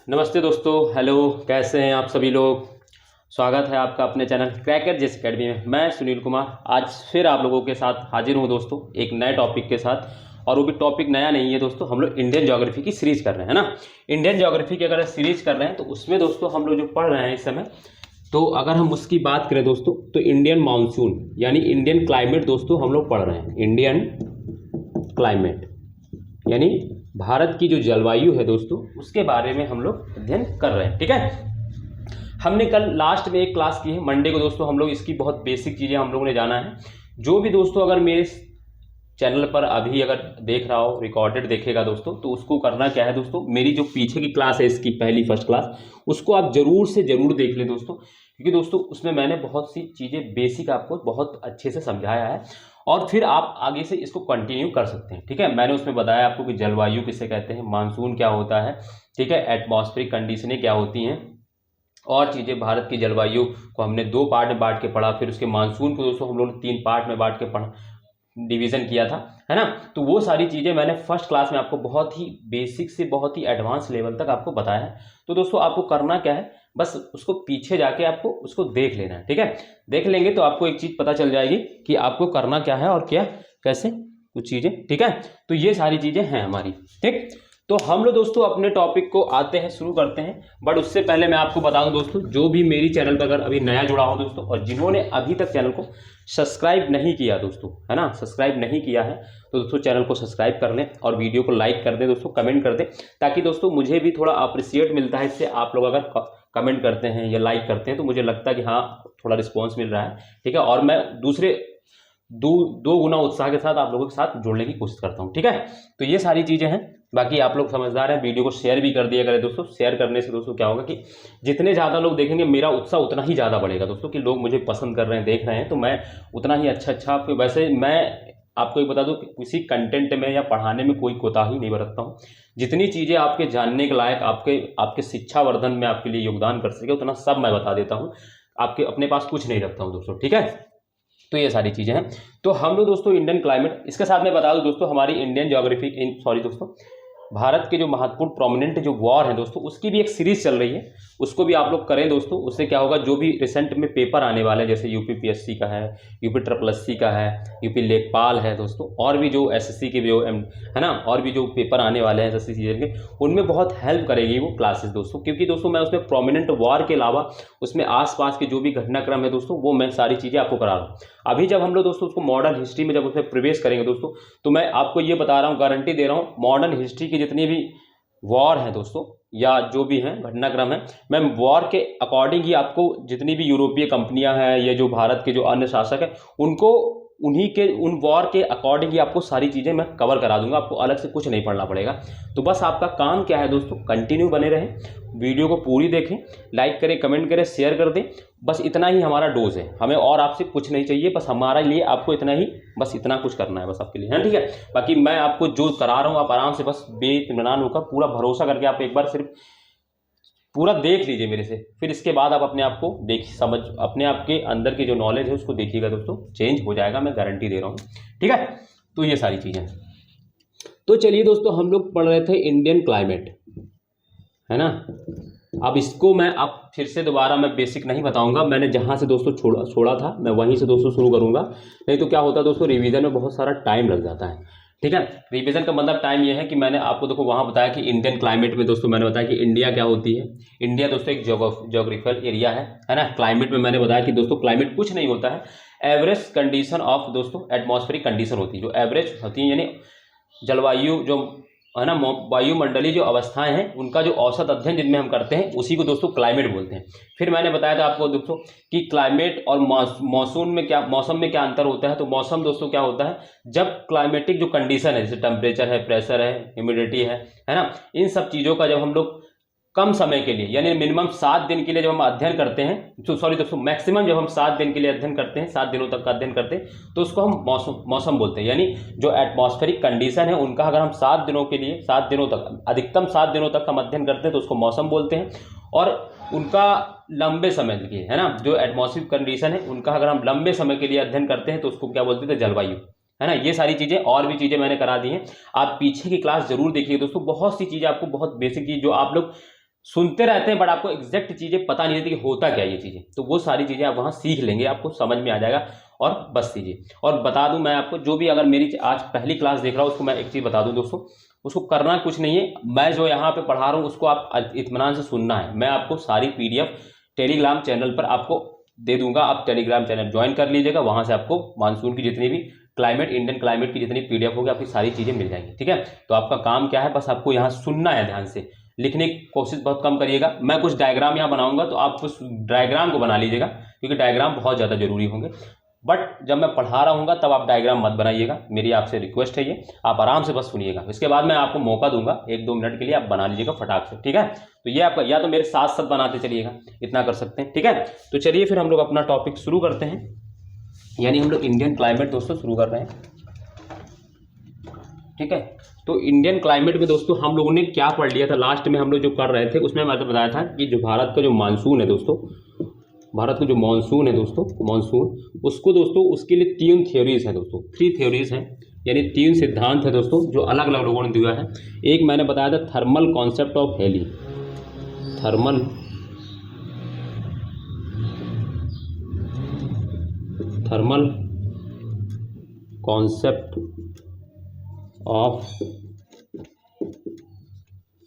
नमस्ते दोस्तों, हेलो। कैसे हैं आप सभी लोग। स्वागत है आपका अपने चैनल क्रैकर जेस एकेडमी में। मैं सुनील कुमार आज फिर आप लोगों के साथ हाजिर हूं दोस्तों, एक नए टॉपिक के साथ। और वो भी टॉपिक नया नहीं है दोस्तों, हम लोग इंडियन ज्योग्राफी की सीरीज कर रहे हैं ना। इंडियन ज्योग्राफी की अगर सीरीज कर रहे हैं तो उसमें दोस्तों हम लोग जो पढ़ रहे हैं इस समय, तो अगर हम उसकी बात करें दोस्तों तो इंडियन मानसून यानी इंडियन क्लाइमेट दोस्तों हम लोग पढ़ रहे हैं। इंडियन क्लाइमेट यानी भारत की जो जलवायु है दोस्तों उसके बारे में हम लोग अध्ययन कर रहे हैं। ठीक है, हमने कल लास्ट में एक क्लास की है मंडे को दोस्तों, हम लोग इसकी बहुत बेसिक चीज़ें हम लोगों ने जाना है। जो भी दोस्तों अगर मेरे चैनल पर अभी अगर देख रहा हो, रिकॉर्डेड देखेगा दोस्तों, तो उसको करना क्या है दोस्तों, मेरी जो पीछे की क्लास है इसकी पहली फर्स्ट क्लास, उसको आप जरूर से जरूर देख लें दोस्तों, क्योंकि दोस्तों उसमें मैंने बहुत सी चीज़ें बेसिक आपको बहुत अच्छे से समझाया है और फिर आप आगे से इसको कंटिन्यू कर सकते हैं। ठीक है, मैंने उसमें बताया आपको कि जलवायु किसे कहते हैं, मानसून क्या होता है, ठीक है, एटमॉस्फेरिक कंडीशनें क्या होती हैं और चीज़ें। भारत की जलवायु को हमने 2 पार्ट में बांट के पढ़ा, फिर उसके मानसून को दोस्तों हम लोग ने 3 पार्ट में बांट के पढ़ा, डिवीज़न किया था, है ना। तो वो सारी चीज़ें मैंने फर्स्ट क्लास में आपको बहुत ही बेसिक से बहुत ही एडवांस लेवल तक आपको बताया है। तो दोस्तों आपको करना क्या है, बस उसको पीछे जाके आपको उसको देख लेना है। ठीक है, देख लेंगे तो आपको एक चीज़ पता चल जाएगी कि आपको करना क्या है और क्या कैसे कुछ चीज़ें। ठीक है, तो ये सारी चीज़ें हैं हमारी। ठीक, तो हम लोग दोस्तों अपने टॉपिक को आते हैं, शुरू करते हैं। बट उससे पहले मैं आपको बता दूं दोस्तों, जो भी मेरी चैनल पर अगर अभी नया जुड़ा हो दोस्तों और जिन्होंने अभी तक चैनल को सब्सक्राइब नहीं किया दोस्तों, है ना, सब्सक्राइब नहीं किया है, तो दोस्तों चैनल को सब्सक्राइब कर लें और वीडियो को लाइक कर दें दोस्तों, कमेंट कर दें, ताकि दोस्तों मुझे भी थोड़ा अप्रिसिएट मिलता है इससे। आप लोग अगर कमेंट करते हैं या लाइक करते हैं तो मुझे लगता है कि हाँ थोड़ा रिस्पॉन्स मिल रहा है। ठीक है, और मैं दूसरे दो गुना उत्साह के साथ आप लोगों के साथ जुड़ने की कोशिश करता हूँ। ठीक है, तो ये सारी चीज़ें हैं। बाकी आप लोग समझदार हैं, वीडियो को शेयर भी कर दिया करें दोस्तों। शेयर करने से दोस्तों क्या होगा कि जितने ज़्यादा लोग देखेंगे मेरा उत्साह उतना ही ज़्यादा बढ़ेगा दोस्तों, कि लोग मुझे पसंद कर रहे हैं, देख रहे हैं, तो मैं उतना ही अच्छा आपको। वैसे मैं आपको एक बता दूं कि किसी कंटेंट में या पढ़ाने में कोई कोताही नहीं बरतता हूँ। जितनी चीज़ें आपके जानने के लायक, आपके शिक्षा वर्धन में आपके लिए योगदान कर सके, उतना सब मैं बता देता हूँ। आपके अपने पास कुछ नहीं रखता हूँ दोस्तों। ठीक है, तो ये सारी चीज़ें हैं। तो हम लोग दोस्तों इंडियन क्लाइमेट, इसके साथ मैं बता दूं दोस्तों, हमारी इंडियन ज्योग्राफी सॉरी दोस्तों, भारत के जो महत्वपूर्ण प्रोमिनेंट जो वॉर है दोस्तों, उसकी भी एक सीरीज चल रही है, उसको भी आप लोग करें दोस्तों। उससे क्या होगा, जो भी रिसेंट में पेपर आने वाले हैं, जैसे यूपीपीएससी का है, यूपी ट्रिपल एससी का है, यूपी लेखपाल है दोस्तों, और भी जो एसएससी के जो है ना, और भी जो पेपर आने वाले हैं एसएससी सीजन के, उनमें बहुत हेल्प करेगी वो क्लासेस दोस्तों। क्योंकि दोस्तों मैं उसमें प्रोमिनेंट वॉर के अलावा उसमें आसपास के जो भी घटनाक्रम है दोस्तों, वो मैं सारी चीज़ें आपको करा रहा हूँ। अभी जब हम लोग दोस्तों उसको मॉडर्न हिस्ट्री में जब उसमें प्रवेश करेंगे दोस्तों, तो मैं आपको ये बता रहा हूँ, गारंटी दे रहा हूँ, मॉडर्न हिस्ट्री की जितनी भी वॉर है दोस्तों या जो भी हैं घटनाक्रम है, मैं वॉर के अकॉर्डिंग ही आपको, जितनी भी यूरोपीय कंपनियां हैं या जो भारत के जो अन्य शासक हैं, उनको उन्हीं के उन वॉर के अकॉर्डिंग ही आपको सारी चीज़ें मैं कवर करा दूंगा। आपको अलग से कुछ नहीं पढ़ना पड़ेगा। तो बस आपका काम क्या है दोस्तों, कंटिन्यू बने रहें, वीडियो को पूरी देखें, लाइक करें, कमेंट करें, शेयर कर दें। बस इतना ही हमारा डोज है, हमें और आपसे कुछ नहीं चाहिए। बस हमारे लिए आपको इतना ही, बस इतना कुछ करना है बस आपके लिए, है ठीक है। बाकी मैं आपको जो करा रहा हूँ आप आराम से बस बेइत्मीनान होकर पूरा भरोसा करके आप एक बार सिर्फ पूरा देख लीजिए मेरे से, फिर इसके बाद आप अपने आप को समझ, अपने आप के अंदर की जो नॉलेज है उसको देखिएगा दोस्तों, चेंज हो जाएगा, मैं गारंटी दे रहा हूँ। ठीक है, तो ये सारी चीज़ें। तो चलिए दोस्तों, हम लोग पढ़ रहे थे इंडियन क्लाइमेट, है ना। अब इसको मैं अब फिर से दोबारा मैं बेसिक नहीं बताऊंगा, मैंने जहाँ से दोस्तों छोड़ा था मैं वहीं से दोस्तों शुरू करूँगा। नहीं तो क्या होता है दोस्तों, रिवीजन में बहुत सारा टाइम लग जाता है। ठीक है, रिवीजन का मतलब टाइम ये है कि मैंने आपको देखो वहाँ बताया कि इंडियन क्लाइमेट में दोस्तों मैंने बताया कि इंडिया क्या होती है। इंडिया दोस्तों एक जोग्राफिकल एरिया है ना। क्लाइमेट में मैंने बताया कि दोस्तों क्लाइमेट कुछ नहीं होता है, एवरेज कंडीशन ऑफ दोस्तों एटमॉस्फेरिक कंडीशन होती है, जो एवरेज होती है, यानी जलवायु जो है ना, वायुमंडलीय जो अवस्थाएं हैं उनका जो औसत अध्ययन जिनमें हम करते हैं उसी को दोस्तों क्लाइमेट बोलते हैं। फिर मैंने बताया था आपको दोस्तों कि क्लाइमेट और मौसम में क्या अंतर होता है। तो मौसम दोस्तों क्या होता है, जब क्लाइमेटिक जो कंडीशन है, जैसे टेम्परेचर है, प्रेशर है, ह्यूमिडिटी है ना, इन सब चीज़ों का जब हम लोग कम समय के लिए, यानी मिनिमम 7 दिन के लिए जब हम अध्ययन करते हैं, तो सॉरी दोस्तों मैक्सिमम जब हम 7 दिन के लिए अध्ययन करते हैं, 7 दिनों तक का अध्ययन करते हैं, तो उसको हम मौसम बोलते हैं। यानी जो एटमॉस्फेरिक कंडीशन है उनका अगर हम 7 दिनों के लिए, 7 दिनों तक, अधिकतम 7 दिनों तक हम अध्ययन करते हैं तो उसको मौसम बोलते हैं। और उनका लंबे समय के लिए, है ना, जो एटमॉस्फेरिक कंडीशन है उनका अगर हम लंबे समय के लिए अध्ययन करते हैं तो उसको क्या बोलते थे, जलवायु, है ना। ये सारी चीज़ें और भी चीज़ें मैंने करा दी हैं, आप पीछे की क्लास जरूर देखिए दोस्तों। बहुत सी चीज़ें आपको, बहुत बेसिक चीज़ जो आप लोग सुनते रहते हैं बट आपको एग्जैक्ट चीज़ें पता नहीं रहती कि होता क्या है ये चीज़ें। तो वो सारी चीज़ें आप वहाँ सीख लेंगे, आपको समझ में आ जाएगा। और बस कीजिए। और बता दूं मैं आपको, जो भी अगर मेरी आज पहली क्लास देख रहा हूँ उसको मैं एक चीज़ बता दूं दोस्तों, उसको करना कुछ नहीं है। मैं जो यहाँ पे पढ़ा रहा हूँ उसको आप इत्मीनान से सुनना है। मैं आपको सारी PDF टेलीग्राम चैनल पर आपको दे दूंगा, आप टेलीग्राम चैनल ज्वाइन कर लीजिएगा। वहाँ से आपको मानसून की जितनी भी क्लाइमेट, इंडियन क्लाइमेट की जितनी PDF होगी आपकी सारी चीज़ें मिल जाएंगी। ठीक है, तो आपका काम क्या है, बस आपको यहाँ सुनना है ध्यान से, लिखने की कोशिश बहुत कम करिएगा। मैं कुछ डायग्राम यहाँ बनाऊंगा तो आप उस डायग्राम को बना लीजिएगा, क्योंकि डायग्राम बहुत ज़्यादा जरूरी होंगे। बट जब मैं पढ़ा रहा हूँगा तब आप डायग्राम मत बनाइएगा, मेरी आपसे रिक्वेस्ट है ये, आप आराम से बस सुनिएगा। इसके बाद मैं आपको मौका दूंगा 1-2 मिनट के लिए, आप बना लीजिएगा फटाक से। ठीक है, तो ये आपका, या तो मेरे साथ साथ बनाते चलिएगा, इतना कर सकते हैं। ठीक है, तो चलिए फिर हम लोग अपना टॉपिक शुरू करते हैं, यानी हम लोग इंडियन क्लाइमेट दोस्तों शुरू कर रहे हैं। ठीक है, तो इंडियन क्लाइमेट में दोस्तों हम लोगों ने क्या पढ़ लिया था लास्ट में, हम लोग जो कर रहे थे उसमें मैंने बताया था कि जो भारत का जो मानसून है दोस्तों, भारत का जो मानसून है दोस्तों, मानसून उसको दोस्तों, उसके लिए 3 थ्योरीज हैं दोस्तों, 3 थ्योरीज हैं, यानी 3 सिद्धांत है दोस्तों, जो अलग अलग लोगों ने दिया है। एक मैंने बताया था thermal concept of Halley, thermal concept of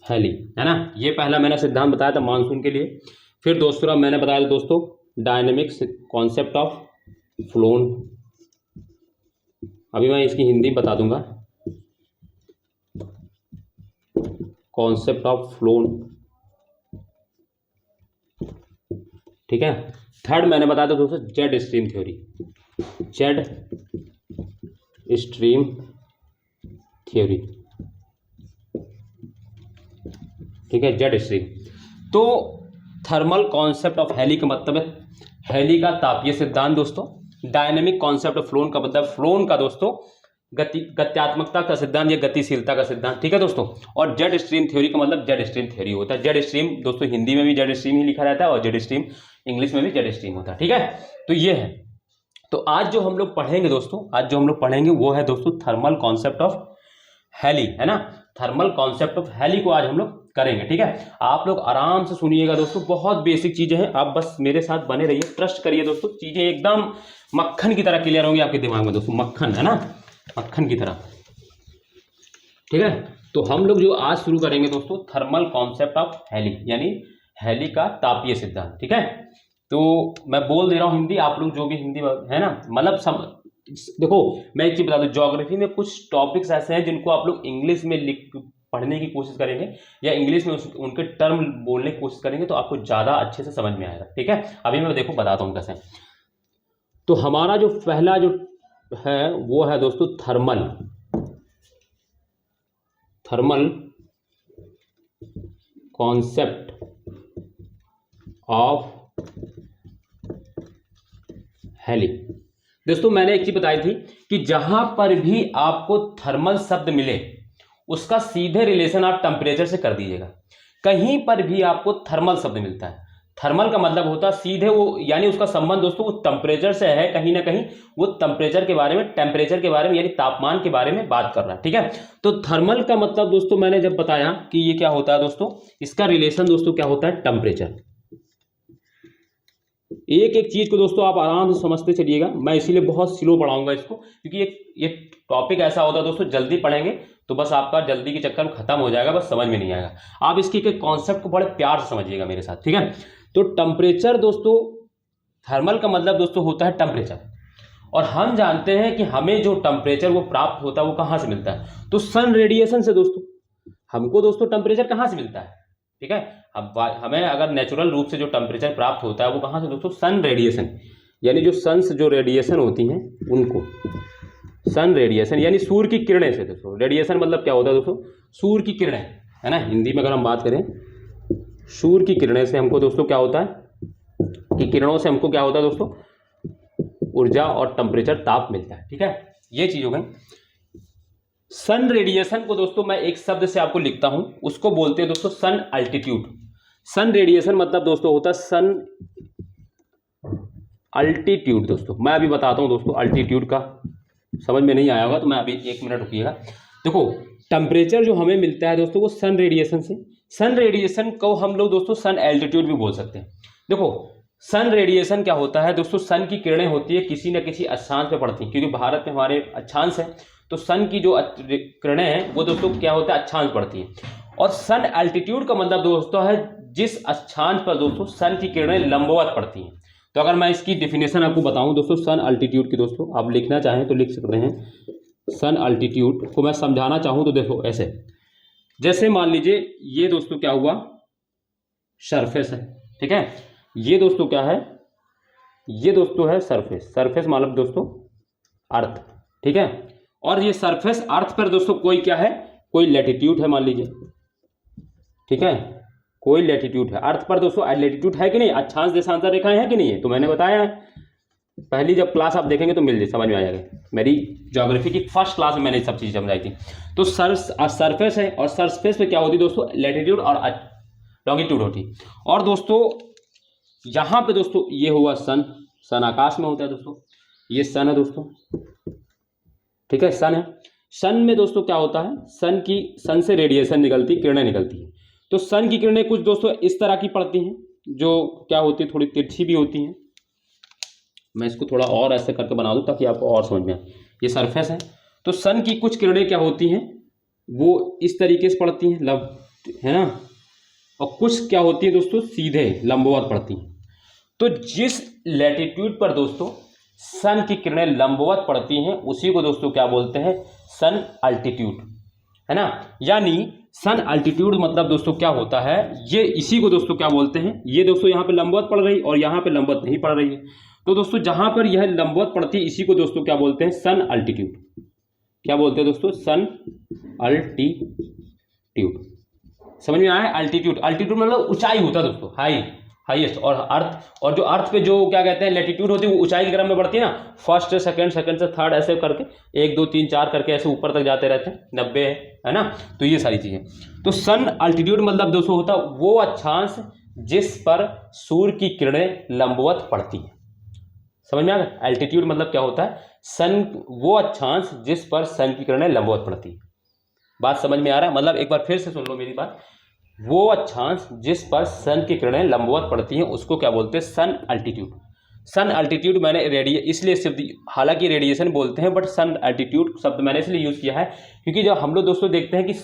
Halley, है ना, ये पहला मैंने सिद्धांत बताया था मानसून के लिए। फिर दूसरा मैंने बताया था दोस्तों डायनेमिक्स कॉन्सेप्ट ऑफ फ्लोन, अभी मैं इसकी हिंदी बता दूंगा, कॉन्सेप्ट ऑफ फ्लोन। ठीक है, थर्ड मैंने बताया था दोस्तों Z stream theory, Z stream theory. ठीक है, जेड स्ट्रीम। तो थर्मल कॉन्सेप्ट ऑफ हेली का मतलब है हेली का तापीय सिद्धांत दोस्तों। डायनेमिक कॉन्सेप्ट ऑफ फ्लोन का मतलब फ्लोन का दोस्तों गत्यात्मकता का सिद्धांत या गतिशीलता का सिद्धांत। ठीक है दोस्तों, और जेड स्ट्रीम थ्योरी का मतलब जेड स्ट्रीम थ्योरी होता है। जेड स्ट्रीम दोस्तों हिंदी में भी जेड स्ट्रीम ही लिखा रहता है और जेड स्ट्रीम इंग्लिश में भी जेड स्ट्रीम होता है। ठीक है, तो ये है। तो आज जो हम लोग पढ़ेंगे दोस्तों, आज जो हम लोग पढ़ेंगे वो है दोस्तों थर्मल कॉन्सेप्ट ऑफ हेली, है ना, थर्मल कॉन्सेप्ट ऑफ हेली को आज हम लोग करेंगे। ठीक है, आप लोग आराम से सुनिएगा दोस्तों, बहुत बेसिक चीजें हैं, आप बस मेरे साथ बने रहिए, ट्रस्ट करिए दोस्तों, चीजें एकदम मक्खन की तरह क्लियर होंगी आपके दिमाग में दोस्तों, मक्खन, है ना, मक्खन की तरह। ठीक है, तो हम लोग जो आज शुरू करेंगे दोस्तों थर्मल कॉन्सेप्ट ऑफ हेली, यानी हेली का तापीय सिद्धांत। ठीक है, तो मैं बोल दे रहा हूँ हिंदी, आप लोग जो भी हिंदी है ना, मतलब देखो मैं एक चीज बता दूं, ज्योग्राफी में कुछ टॉपिक्स ऐसे हैं जिनको आप लोग इंग्लिश में पढ़ने की कोशिश करेंगे या इंग्लिश में उनके टर्म बोलने की कोशिश करेंगे तो आपको ज़्यादा अच्छे से समझ में आएगा। ठीक है, अभी मैं देखो बताता हूँ कैसे। तो हमारा जो पहला जो है वो है दोस्तों थर्मल कॉन्सेप्ट ऑफ हेली। दोस्तों मैंने एक चीज बताई थी कि जहां पर भी आपको थर्मल शब्द मिले उसका सीधे रिलेशन आप टेम्परेचर से कर दीजिएगा। कहीं पर भी आपको थर्मल शब्द मिलता है, थर्मल का मतलब होता है सीधे वो, यानी उसका संबंध दोस्तों वो टेम्परेचर से है, कहीं ना कहीं वो टेम्परेचर के बारे में यानी तापमान के बारे में बात कर रहा है। ठीक है, तो थर्मल का मतलब दोस्तों मैंने जब बताया कि ये क्या होता है दोस्तों, इसका रिलेशन दोस्तों क्या होता है, टेम्परेचर। एक एक चीज को दोस्तों आप आराम से समझते चलिएगा, मैं इसीलिए बहुत स्लो पढ़ाऊंगा इसको, क्योंकि ये टॉपिक ऐसा होता है दोस्तों जल्दी पढ़ेंगे तो बस आपका जल्दी के चक्कर में खत्म हो जाएगा, बस समझ में नहीं आएगा। आप इसकी के कॉन्सेप्ट को बड़े प्यार से समझिएगा मेरे साथ। ठीक है, तो टेम्परेचर दोस्तों, थर्मल का मतलब दोस्तों होता है टेम्परेचर, और हम जानते हैं कि हमें जो टेम्परेचर वो प्राप्त होता है वो कहाँ से मिलता है, तो सन रेडिएशन से दोस्तों। हमको दोस्तों टेम्परेचर कहाँ से मिलता है, ठीक है, अब हमें अगर नेचुरल रूप से जो टेम्परेचर प्राप्त होता है वो कहाँ से दोस्तों, सन रेडिएशन, यानी जो सन से जो रेडिएशन होती हैं उनको सन रेडिएशन यानी सूर्य की किरणें से दोस्तों। रेडिएशन मतलब क्या होता है दोस्तों, सूर्य की किरणें, है ना, हिंदी में अगर हम बात करें सूर्य की किरणें से हमको दोस्तों क्या होता है कि किरणों से हमको क्या होता है दोस्तों, ऊर्जा और टेम्परेचर ताप मिलता है। ठीक है, ये चीज हो गई। सन रेडिएशन को दोस्तों मैं एक शब्द से आपको लिखता हूं, उसको बोलते हैं दोस्तों सन अल्टीट्यूड। सन रेडिएशन मतलब दोस्तों होता है सन अल्टीट्यूड। दोस्तों मैं अभी बताता हूं दोस्तों, अल्टीट्यूड का समझ में नहीं आया होगा तो मैं अभी 1 मिनट रुकिएगा। देखो टेम्परेचर जो हमें मिलता है दोस्तों वो सन रेडिएशन से, सन रेडिएशन को हम लोग दोस्तों सन एल्टीट्यूड भी बोल सकते हैं। देखो सन रेडिएशन क्या होता है दोस्तों, सन की किरणें होती है किसी न किसी अक्षांश पे पड़ती हैं, क्योंकि भारत में हमारे अक्षांश है, तो सन की जो किरणें हैं वो दोस्तों क्या होता है, अक्षांश पड़ती हैं। और सन एल्टीट्यूड का मतलब दोस्तों है जिस अक्षांश पर दोस्तों सन की किरणें लंबवत पड़ती हैं। तो अगर मैं इसकी डेफिनेशन आपको बताऊं दोस्तों सन एल्टीट्यूड की, दोस्तों आप लिखना चाहें तो लिख सकते हैं। सन एल्टीट्यूड को मैं समझाना चाहूँ तो देखो ऐसे, जैसे मान लीजिए ये दोस्तों क्या हुआ, सरफेस है, ठीक है। ये दोस्तों क्या है, ये दोस्तों है सरफेस, सरफेस मतलब दोस्तों अर्थ, ठीक है। और ये सरफेस अर्थ पर दोस्तों कोई क्या है, कोई लैटिट्यूड है मान लीजिए, ठीक है, कोई लैटिट्यूड है अर्थ पर दोस्तों। लैटिट्यूड है कि नहीं, अक्षांश देशांतर रेखाएं है कि नहीं है, तो मैंने बताया है, पहली जब क्लास आप देखेंगे तो मिल जाए, समझ में आ जाएगा। मेरी ज्योग्राफी की फर्स्ट क्लास में मैंने सब चीज़ समझाई थी। तो सरफेस है, और सरफेस पे क्या होती है दोस्तों, लैटिट्यूड और लॉन्गिट्यूड होती। और दोस्तों यहाँ पे दोस्तों ये हुआ सन, सन आकाश में होता है दोस्तों, ये सन है दोस्तों, ठीक है, सन है। सन में दोस्तों क्या होता है, सन से रेडिएशन निकलती, किरणें निकलती है। तो सन की किरणें कुछ दोस्तों इस तरह की पड़ती हैं, जो क्या होती है, थोड़ी तिरछी भी होती हैं। मैं इसको थोड़ा और ऐसे करके बना दूं ताकि आपको और समझ में आए। ये सरफेस है, तो सन की कुछ किरणें क्या होती हैं, वो इस तरीके से पड़ती हैं, है ना, और कुछ क्या होती है दोस्तों सीधे लंबवत पड़ती हैं। तो जिस लैटिट्यूड पर दोस्तों सन की किरणें लंबवत पड़ती हैं उसी को दोस्तों क्या बोलते हैं, सन अल्टीट्यूड, है ना। यानी सन अल्टीट्यूड मतलब दोस्तों क्या होता है, ये इसी को दोस्तों क्या बोलते हैं, ये दोस्तों यहाँ पे लंबवत पड़ रही और यहाँ पे लंबवत नहीं पड़ रही है, तो दोस्तों जहां पर यह लंबवत पड़ती है इसी को दोस्तों क्या बोलते हैं, सन अल्टीट्यूड। क्या बोलते हैं दोस्तों, सन अल्टीट्यूड। समझ में आया, अल्टीट्यूड, अल्टीट्यूड मतलब ऊंचाई होता है दोस्तों, हाईएस्ट। और अर्थ, और जो अर्थ पे जो क्या कहते हैं लैटिट्यूड होती है वो ऊंचाई के क्रम में बढ़ती है ना, फर्स्ट से सेकंड, सेकंड से थर्ड, ऐसे करके 1 2 3 4 करके ऐसे ऊपर तक जाते रहते हैं, 90 है ना। तो ये सारी चीजें, तो सन अल्टीट्यूड मतलब दोस्तों होता वो अक्षांश जिस पर सूर्य की किरणें लंबवत पड़ती है। समझ में आ गया, एल्टीट्यूड मतलब क्या होता है, सन, वो अक्षांश जिस पर सन की किरणें लंबवत पड़ती है। बात समझ में आ रहा है, मतलब एक बार फिर से सुन लो मेरी बात, वो अक्षांश जिस पर सन की किरणें लंबवत पड़ती हैं उसको क्या बोलते हैं, सन अल्टीट्यूड। सन अल्टीट्यूड मैंने इसलिए शब्द, हालांकि रेडिएशन बोलते हैं बट सन अल्टीट्यूड शब्द मैंने इसलिए यूज किया है क्योंकि जब हम लोग दोस्तों देखते हैं कि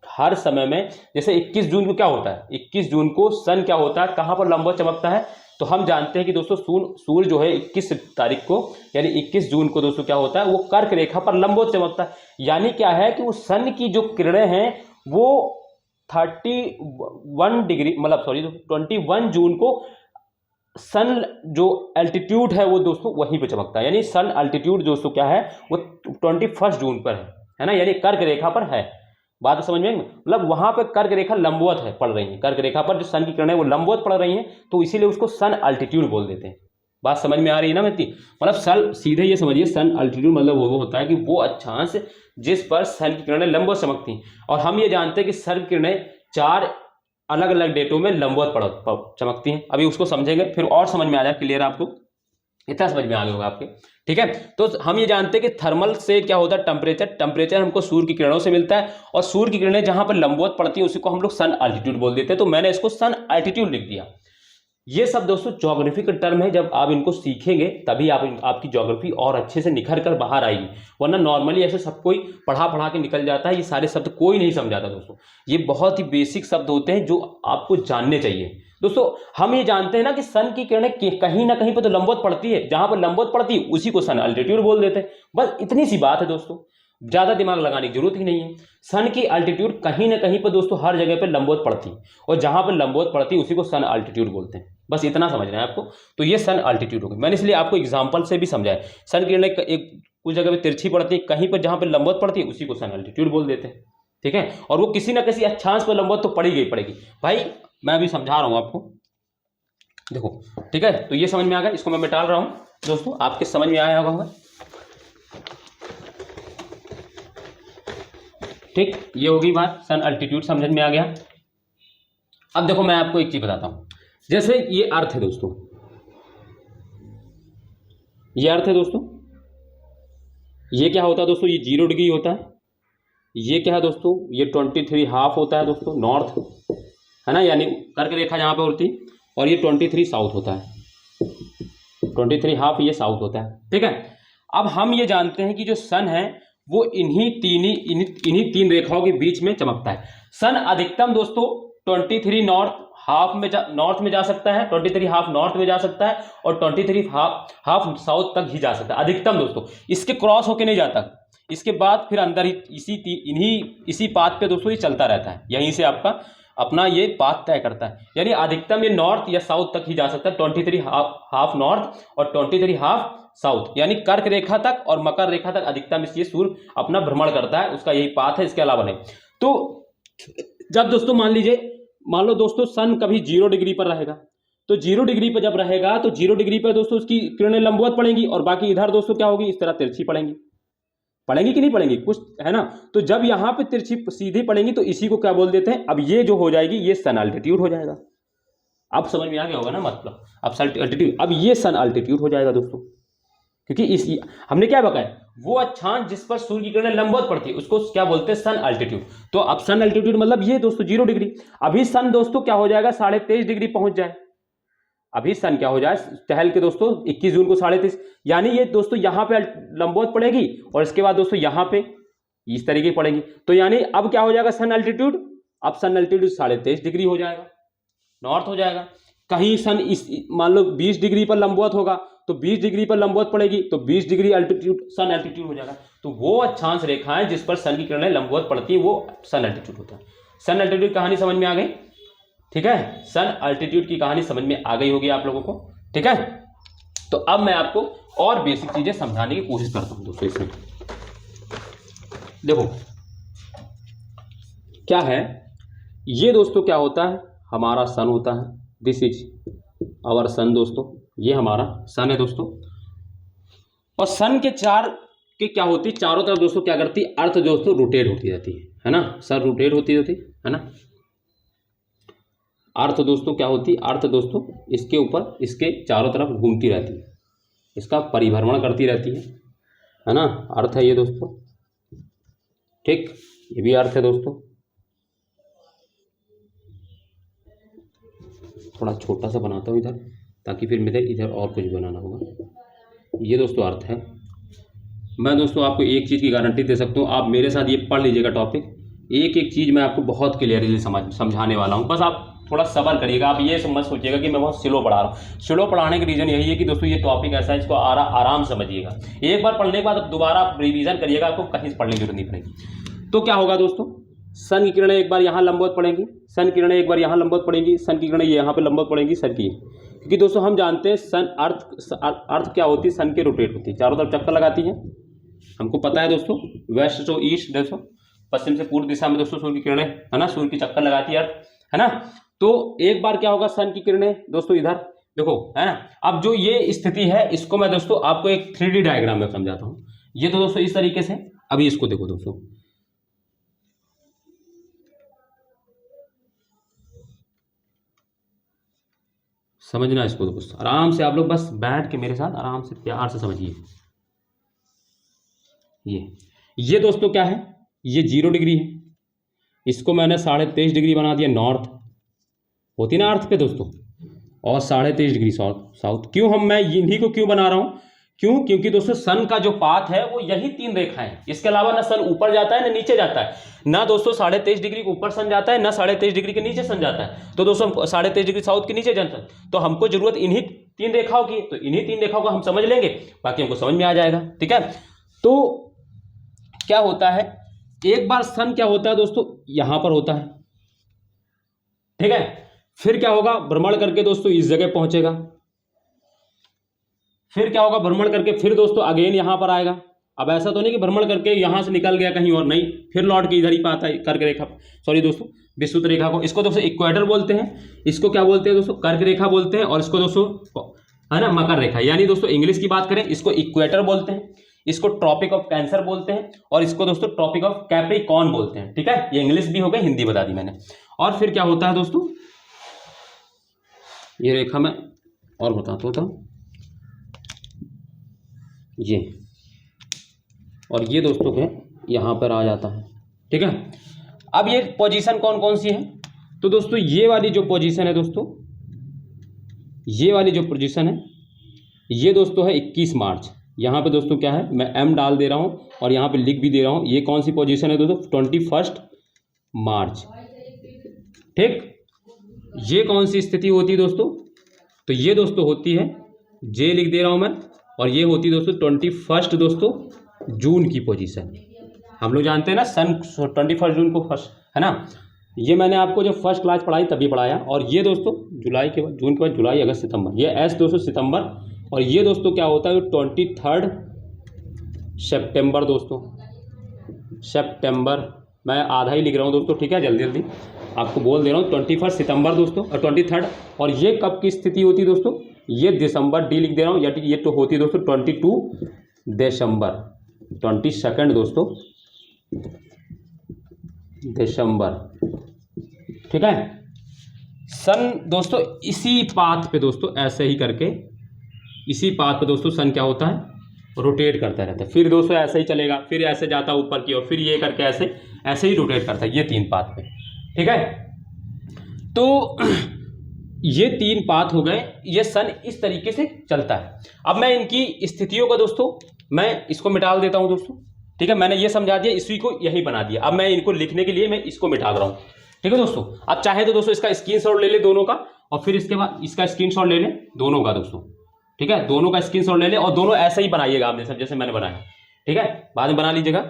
हर समय में, जैसे 21 जून को क्या होता है, 21 जून को सन क्या होता है, कहाँ पर लंबवत चमकता है, तो हम जानते हैं कि दोस्तों सूर्य जो है 21 तारीख को यानी 21 जून को दोस्तों क्या होता है, वो कर्क रेखा पर लंबवत चमकता है। यानी क्या है कि वो सन की जो किरणें हैं वो 31 डिग्री मतलब 21 जून को सन जो एल्टीट्यूड है वो दोस्तों वहीं पे चमकता है। यानी सन एल्टीट्यूड दोस्तों क्या है, वो 21 जून पर है ना, यानी कर्क रेखा पर है। बात समझ में, मतलब वहां पर कर्क रेखा लंबवत है, पड़ रही है, कर्क रेखा पर जो सन की किरणें वो लंबवत पड़ रही हैं, तो इसीलिए उसको सन एल्टीट्यूड बोल देते हैं। बात समझ में आ रही है ना मित्ती, मतलब सन सीधे ये समझिए, सन एल्टीट्यूड मतलब वो होता है कि वो अक्षांश जिस पर सन की किरणें लंबवत चमकती हैं। और हम ये जानते हैं कि सन की किरणें 4 अलग अलग डेटों में लंबवत चमकती हैं। अभी उसको समझेंगे फिर और समझ में आ जाए, क्लियर आपको, इतना समझ में आ गया होगा आपके, ठीक है। तो हम ये जानते हैं कि थर्मल से क्या होता है, टेम्परेचर हमको सूर्य की किरणों से मिलता है, और सूर्य की किरणें जहां पर लंबवत पड़ती है उसी को हम लोग सन एल्टीट्यूड बोल देते हैं। तो मैंने इसको सन एल्टीट्यूड लिख दिया। ये सब दोस्तों ज्योग्राफी का टर्म है, जब आप इनको सीखेंगे तभी आपकी ज्योग्राफी और अच्छे से निखर कर बाहर आएगी, वरना नॉर्मली ऐसे सब कोई पढ़ा के निकल जाता है, ये सारे शब्द कोई नहीं समझाता दोस्तों। ये बहुत ही बेसिक शब्द होते हैं जो आपको जानने चाहिए दोस्तों। हम ये जानते हैं ना कि सन की किरणें कहीं ना कहीं पर तो लंबवत पड़ती है, जहां पर लंबवत पड़ती है उसी को सन एल्टीट्यूड बोल देते हैं। बस इतनी सी बात है दोस्तों, ज्यादा दिमाग लगाने की जरूरत ही नहीं है। सन की अल्टीट्यूड कहीं ना कहीं पर दोस्तों हर जगह पर लंबवत पड़ती है, और जहां पर लंबवत पड़ती है उसी को सन अल्टीट्यूड बोलते हैं। बस इतना समझना है आपको। तो ये सन अल्टीट्यूड हो गई, मैंने इसलिए आपको एग्जांपल से भी समझाया। सन की किरणें एक कुछ जगह पे तिरछी पड़ती है, कहीं पर जहां पर लंबवत पड़ती है उसी को सन अल्टीट्यूड बोल देते हैं, ठीक है। और वो किसी ना किसी अक्षांश पर लंबवत तो पड़ेगी भाई, मैं अभी समझा रहा हूं आपको, देखो, ठीक है। तो ये समझ में आ गया, इसको मैं मिटा रहा हूं दोस्तों, आपके समझ में आया होगा, ठीक। ये होगी बात, सन अल्टीट्यूड समझ में आ गया। अब देखो मैं आपको एक चीज बताता हूं, जैसे ये अर्थ है दोस्तों, ये अर्थ है दोस्तों, ये क्या होता है दोस्तों, ये 0 डिग्री होता है। ये क्या है दोस्तों, ये 23 हाफ होता है दोस्तों, नॉर्थ, है ना, यानी कर्क रेखा जहाँ पे होती, और ये 23 साउथ होता है, 23 हाफ ये साउथ होता है, ठीक है। अब हम ये जानते हैं कि जो सन है वो इन्हीं तीन रेखाओं के बीच में चमकता है। सन अधिकतम दोस्तों 23 नॉर्थ में जा सकता है, 23 हाफ नॉर्थ में जा सकता है, और 23 हाफ साउथ तक ही जा सकता है अधिकतम दोस्तों। इसके क्रॉस होके नहीं जाता, इसके बाद फिर अंदर ही इसी पाथ पे दोस्तों ये चलता रहता है, यहीं से आपका अपना ये पाथ तय करता है। यानी अधिकतम ये नॉर्थ या साउथ तक ही जा सकता है, 23 हाफ नॉर्थ और 23 हाफ साउथ, यानी कर्क रेखा तक और मकर रेखा तक अधिकतम ये सूर्य अपना भ्रमण करता है, उसका यही पाथ है, इसके अलावा नहीं। तो जब दोस्तों मान लो दोस्तों सन कभी 0 डिग्री पर रहेगा, तो 0 डिग्री पर जब रहेगा तो 0 डिग्री पर दोस्तों उसकी किरणें लंबवत पड़ेंगी, और बाकी इधर दोस्तों क्या होगी, इस तरह तिरछी पड़ेंगी कि नहीं पड़ेंगी कुछ, है ना। तो जब यहाँ पे तिरछी सीधी पड़ेंगी तो इसी को क्या बोल देते हैं, अब ये जो हो जाएगी ये सन अल्टीट्यूड हो जाएगा। अब समझ में आ गया होगा ना मतलब, अब सन अल्टीट्यूड, अब ये सन अल्टीट्यूड हो जाएगा दोस्तों, क्योंकि हमने क्या बताया, वो अक्षांश जिस पर सूर्य की किरणें लंबवत पड़ती है उसको क्या बोलते हैं, सन अल्टीट्यूड। तो अब सन अल्टीट्यूड मतलब ये दोस्तों 0 डिग्री। अभी सन दोस्तों क्या हो जाएगा, 23.5 डिग्री पहुंच जाए। अभी सन क्या हो जाए टहल के दोस्तों 21 जून को 23.5, यानी ये दोस्तों यहां पे लंबवत पड़ेगी और इसके बाद दोस्तों यहां पे इस तरीके पड़ेगी। तो यानी अब क्या हो जाएगा सन अल्टीट्यूड, अब सन अल्टीट्यूड 23.5 डिग्री हो जाएगा, नॉर्थ हो जाएगा। कहीं सन इस मान लो 20 डिग्री पर लंबवत होगा तो 20 डिग्री पर लंबवत पड़ेगी तो 20 डिग्री अल्टीट्यूड सन अल्टीट्यूड हो जाएगा। तो वो अक्षांश रेखाएं जिस पर सन की किरणें लंबवत पड़ती है वो सन अल्टीट्यूड होता है। सन अल्टीट्यूड कहानी समझ में आ गई, ठीक है, सन अल्टीट्यूड की कहानी समझ में आ गई होगी आप लोगों को, ठीक है। तो अब मैं आपको और बेसिक चीजें समझाने की कोशिश करता हूं दोस्तों। इसमें देखो क्या है, ये दोस्तों क्या होता है, हमारा सन होता है, दिस इज आवर सन दोस्तों, ये हमारा सन है दोस्तों। और सन के क्या होती है, चारों तरफ दोस्तों क्या करती है, अर्थ दोस्तों रोटेट होती रहती है ना, सन रोटेट होती रहती है ना। अर्थ दोस्तों क्या होती है, अर्थ दोस्तों इसके ऊपर इसके चारों तरफ घूमती रहती है, इसका परिभ्रमण करती रहती है ना, अर्थ है ये दोस्तों, ठीक, ये भी अर्थ है दोस्तों। थोड़ा छोटा सा बनाता हूँ इधर ताकि फिर मेरे इधर और कुछ बनाना होगा। ये दोस्तों अर्थ है। मैं दोस्तों आपको एक चीज़ की गारंटी दे सकता हूँ, आप मेरे साथ ये पढ़ लीजिएगा टॉपिक, एक एक चीज़ मैं आपको बहुत क्लियरली समझाने वाला हूँ, बस आप थोड़ा सब्र करिएगा। आप ये मत सोचिएगा कि मैं बहुत स्लो पढ़ा रहा हूँ, स्लो पढ़ाने का रीज़न यही है कि दोस्तों ये टॉपिक ऐसा है, इसको आराम समझिएगा। एक बार पढ़ने के बाद अब दोबारा आप रिवीजन करिएगा, आपको कहीं से पढ़ने की जरूरत नहीं पड़ेगी। तो क्या होगा दोस्तों, सन की किरणें एक बार यहाँ लंबवत पड़ेंगी, सन किरणें एक बार यहाँ लंबवत पड़ेंगी, सन की किरणें यहाँ पे लंबवत पड़ेंगी सन की, क्योंकि दोस्तों हम जानते हैं सन अर्थ क्या होती है, सन के रोटेट होती है, चारों तरफ चक्कर लगाती है, हमको पता है दोस्तों, वेस्ट टू ईस्ट दोस्तों, पश्चिम से पूर्व दिशा में दोस्तों सूर्य की किरणें, है ना, सूर्य की चक्कर लगाती है अर्थ, है ना। तो एक बार क्या होगा, सन की किरणें दोस्तों इधर देखो, है ना। अब जो ये स्थिति है इसको मैं दोस्तों आपको एक 3D डायग्राम में समझाता हूँ। ये तो दोस्तों इस तरीके से, अभी इसको देखो दोस्तों, समझना इसको दोस्तों आराम से, आप लोग बस बैठ के मेरे साथ आराम से प्यार से समझिए। ये दोस्तों क्या है, ये 0 डिग्री है, इसको मैंने 23.5 डिग्री बना दिया नॉर्थ, होती ना अर्थ पे दोस्तों, और 23.5 डिग्री साउथ। क्यों मैं इन्हीं को क्यों बना रहा हूं, क्योंकि दोस्तों सन का जो पाथ है वो यही 3 रेखाएं, इसके अलावा ना सन ऊपर जाता है ना नीचे जाता है, ना दोस्तों 23.5 डिग्री के ऊपर सन जाता है ना 23.5 डिग्री के नीचे सन जाता है। तो दोस्तों 23.5 डिग्री साउथ के नीचे जाता है, तो हमको जरूरत इन्हीं 3 रेखाओं की, तो इन्हीं 3 रेखाओं को हम समझ लेंगे, बाकी हमको समझ में आ जाएगा, ठीक है। तो क्या होता है, एक बार सन क्या होता है दोस्तों यहां पर होता है, ठीक है, फिर क्या होगा, भ्रमण करके दोस्तों इस जगह पहुंचेगा, फिर क्या होगा, भ्रमण करके फिर दोस्तों अगेन यहां पर आएगा। अब ऐसा तो नहीं कि भ्रमण करके यहां से निकल गया कहीं और, नहीं, फिर लौट के इधर ही पाता है कर्क रेखा, सॉरी दोस्तों विषुवत रेखा को, इसको दोस्तों इक्वेटर बोलते हैं, इसको क्या बोलते हैं दोस्तों कर्क रेखा बोलते हैं, और इसको दोस्तों है ना मकर रेखा, यानी दोस्तों इंग्लिश की बात करें इसको इक्वेटर बोलते हैं, इसको ट्रॉपिक ऑफ कैंसर बोलते हैं, और इसको दोस्तों ट्रॉपिक ऑफ कैप्रिकॉर्न बोलते हैं, ठीक है। ये इंग्लिश भी हो गई, हिंदी बता दी मैंने। और फिर क्या होता है दोस्तों, ये रेखा मैं और बताता होता हूँ, ये और ये दोस्तों के यहाँ पर आ जाता है, ठीक है। अब ये पोजीशन कौन कौन सी है, तो दोस्तों ये वाली जो पोजीशन है दोस्तों, ये वाली जो पोजीशन है ये दोस्तों है 21 मार्च। यहाँ पे दोस्तों क्या है, मैं एम डाल दे रहा हूँ और यहाँ पे लिख भी दे रहा हूँ। ये कौन सी पोजीशन है दोस्तों, 21 मार्च। ठीक, ये कौन सी स्थिति होती है दोस्तों, तो ये दोस्तों होती है, जे लिख दे रहा हूँ मैं, और ये होती है दोस्तों 21 दोस्तों जून की पोजीशन। हम लोग जानते हैं ना सन 21 जून को फर्स्ट, है ना। ये मैंने आपको जब फर्स्ट क्लास पढ़ाई तभी पढ़ाया। और ये दोस्तों जुलाई के बाद, जून के बाद जुलाई, अगस्त, सितंबर, ये एस दोस्तों सितंबर। और ये दोस्तों क्या होता है 23 सितंबर दोस्तों, सितंबर, मैं आधा ही लिख रहा हूँ दोस्तों, ठीक है, जल्दी जल्दी आपको बोल दे रहा हूँ। 21 सितंबर दोस्तों और 23। और ये कब की स्थिति होती है दोस्तों, ये दिसंबर, डी लिख दे रहा हूँ, या ये तो होती है दोस्तों 22 दिसंबर, 22 दोस्तों दिसंबर, ठीक है। सन दोस्तों इसी पाथ पे दोस्तों ऐसे ही करके, इसी पाथ पे दोस्तों सन क्या होता है, रोटेट करता रहता है। फिर दोस्तों ऐसे ही चलेगा, फिर ऐसे जाता है ऊपर की ओर, फिर ये करके ऐसे ऐसे ही रोटेट करता है, ये 3 पाथ पे, ठीक है। तो ये 3 पाथ हो गए, ये सन इस तरीके से चलता है। अब मैं इनकी स्थितियों का दोस्तों, मैं इसको मिटा देता हूं दोस्तों, ठीक है। मैंने ये समझा दिया, इसी को यही बना दिया। अब मैं इनको लिखने के लिए मैं इसको मिटा रहा हूं, ठीक है दोस्तों। अब चाहे तो दोस्तों इसका स्क्रीनशॉट ले ले दोनों का, और फिर इसके बाद इसका स्क्रीनशॉट ले ले दोनों का दोस्तों, ठीक है। दोनों का स्क्रीनशॉट ले ले और दोनों ऐसे ही बनाइएगा आपने सब, जैसे मैंने बनाया, ठीक है। बाद में बना लीजिएगा,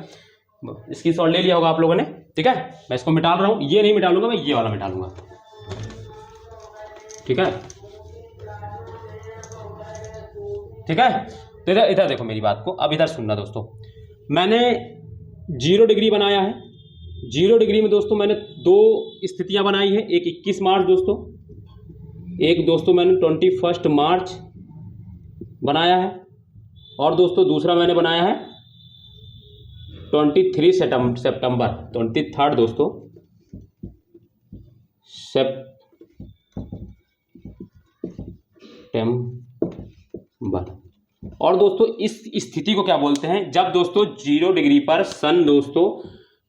स्क्रीनशॉट ले लिया होगा आप लोगों ने, ठीक है। मैं इसको मिटा रहा हूं, ये नहीं मिटालूंगा, मैं ये वाला मिटा लूंगा, ठीक है, ठीक है। तो इधर देखो मेरी बात को, अब इधर सुनना दोस्तों। मैंने 0 डिग्री बनाया है। 0 डिग्री में दोस्तों मैंने 2 स्थितियां बनाई है, एक 21 मार्च दोस्तों, एक दोस्तों मैंने 21 मार्च बनाया है, और दोस्तों दूसरा मैंने बनाया है 23 सितंबर, 23 दोस्तों सितंबर। और दोस्तों इस स्थिति को क्या बोलते हैं, जब दोस्तों 0 डिग्री पर सन दोस्तों,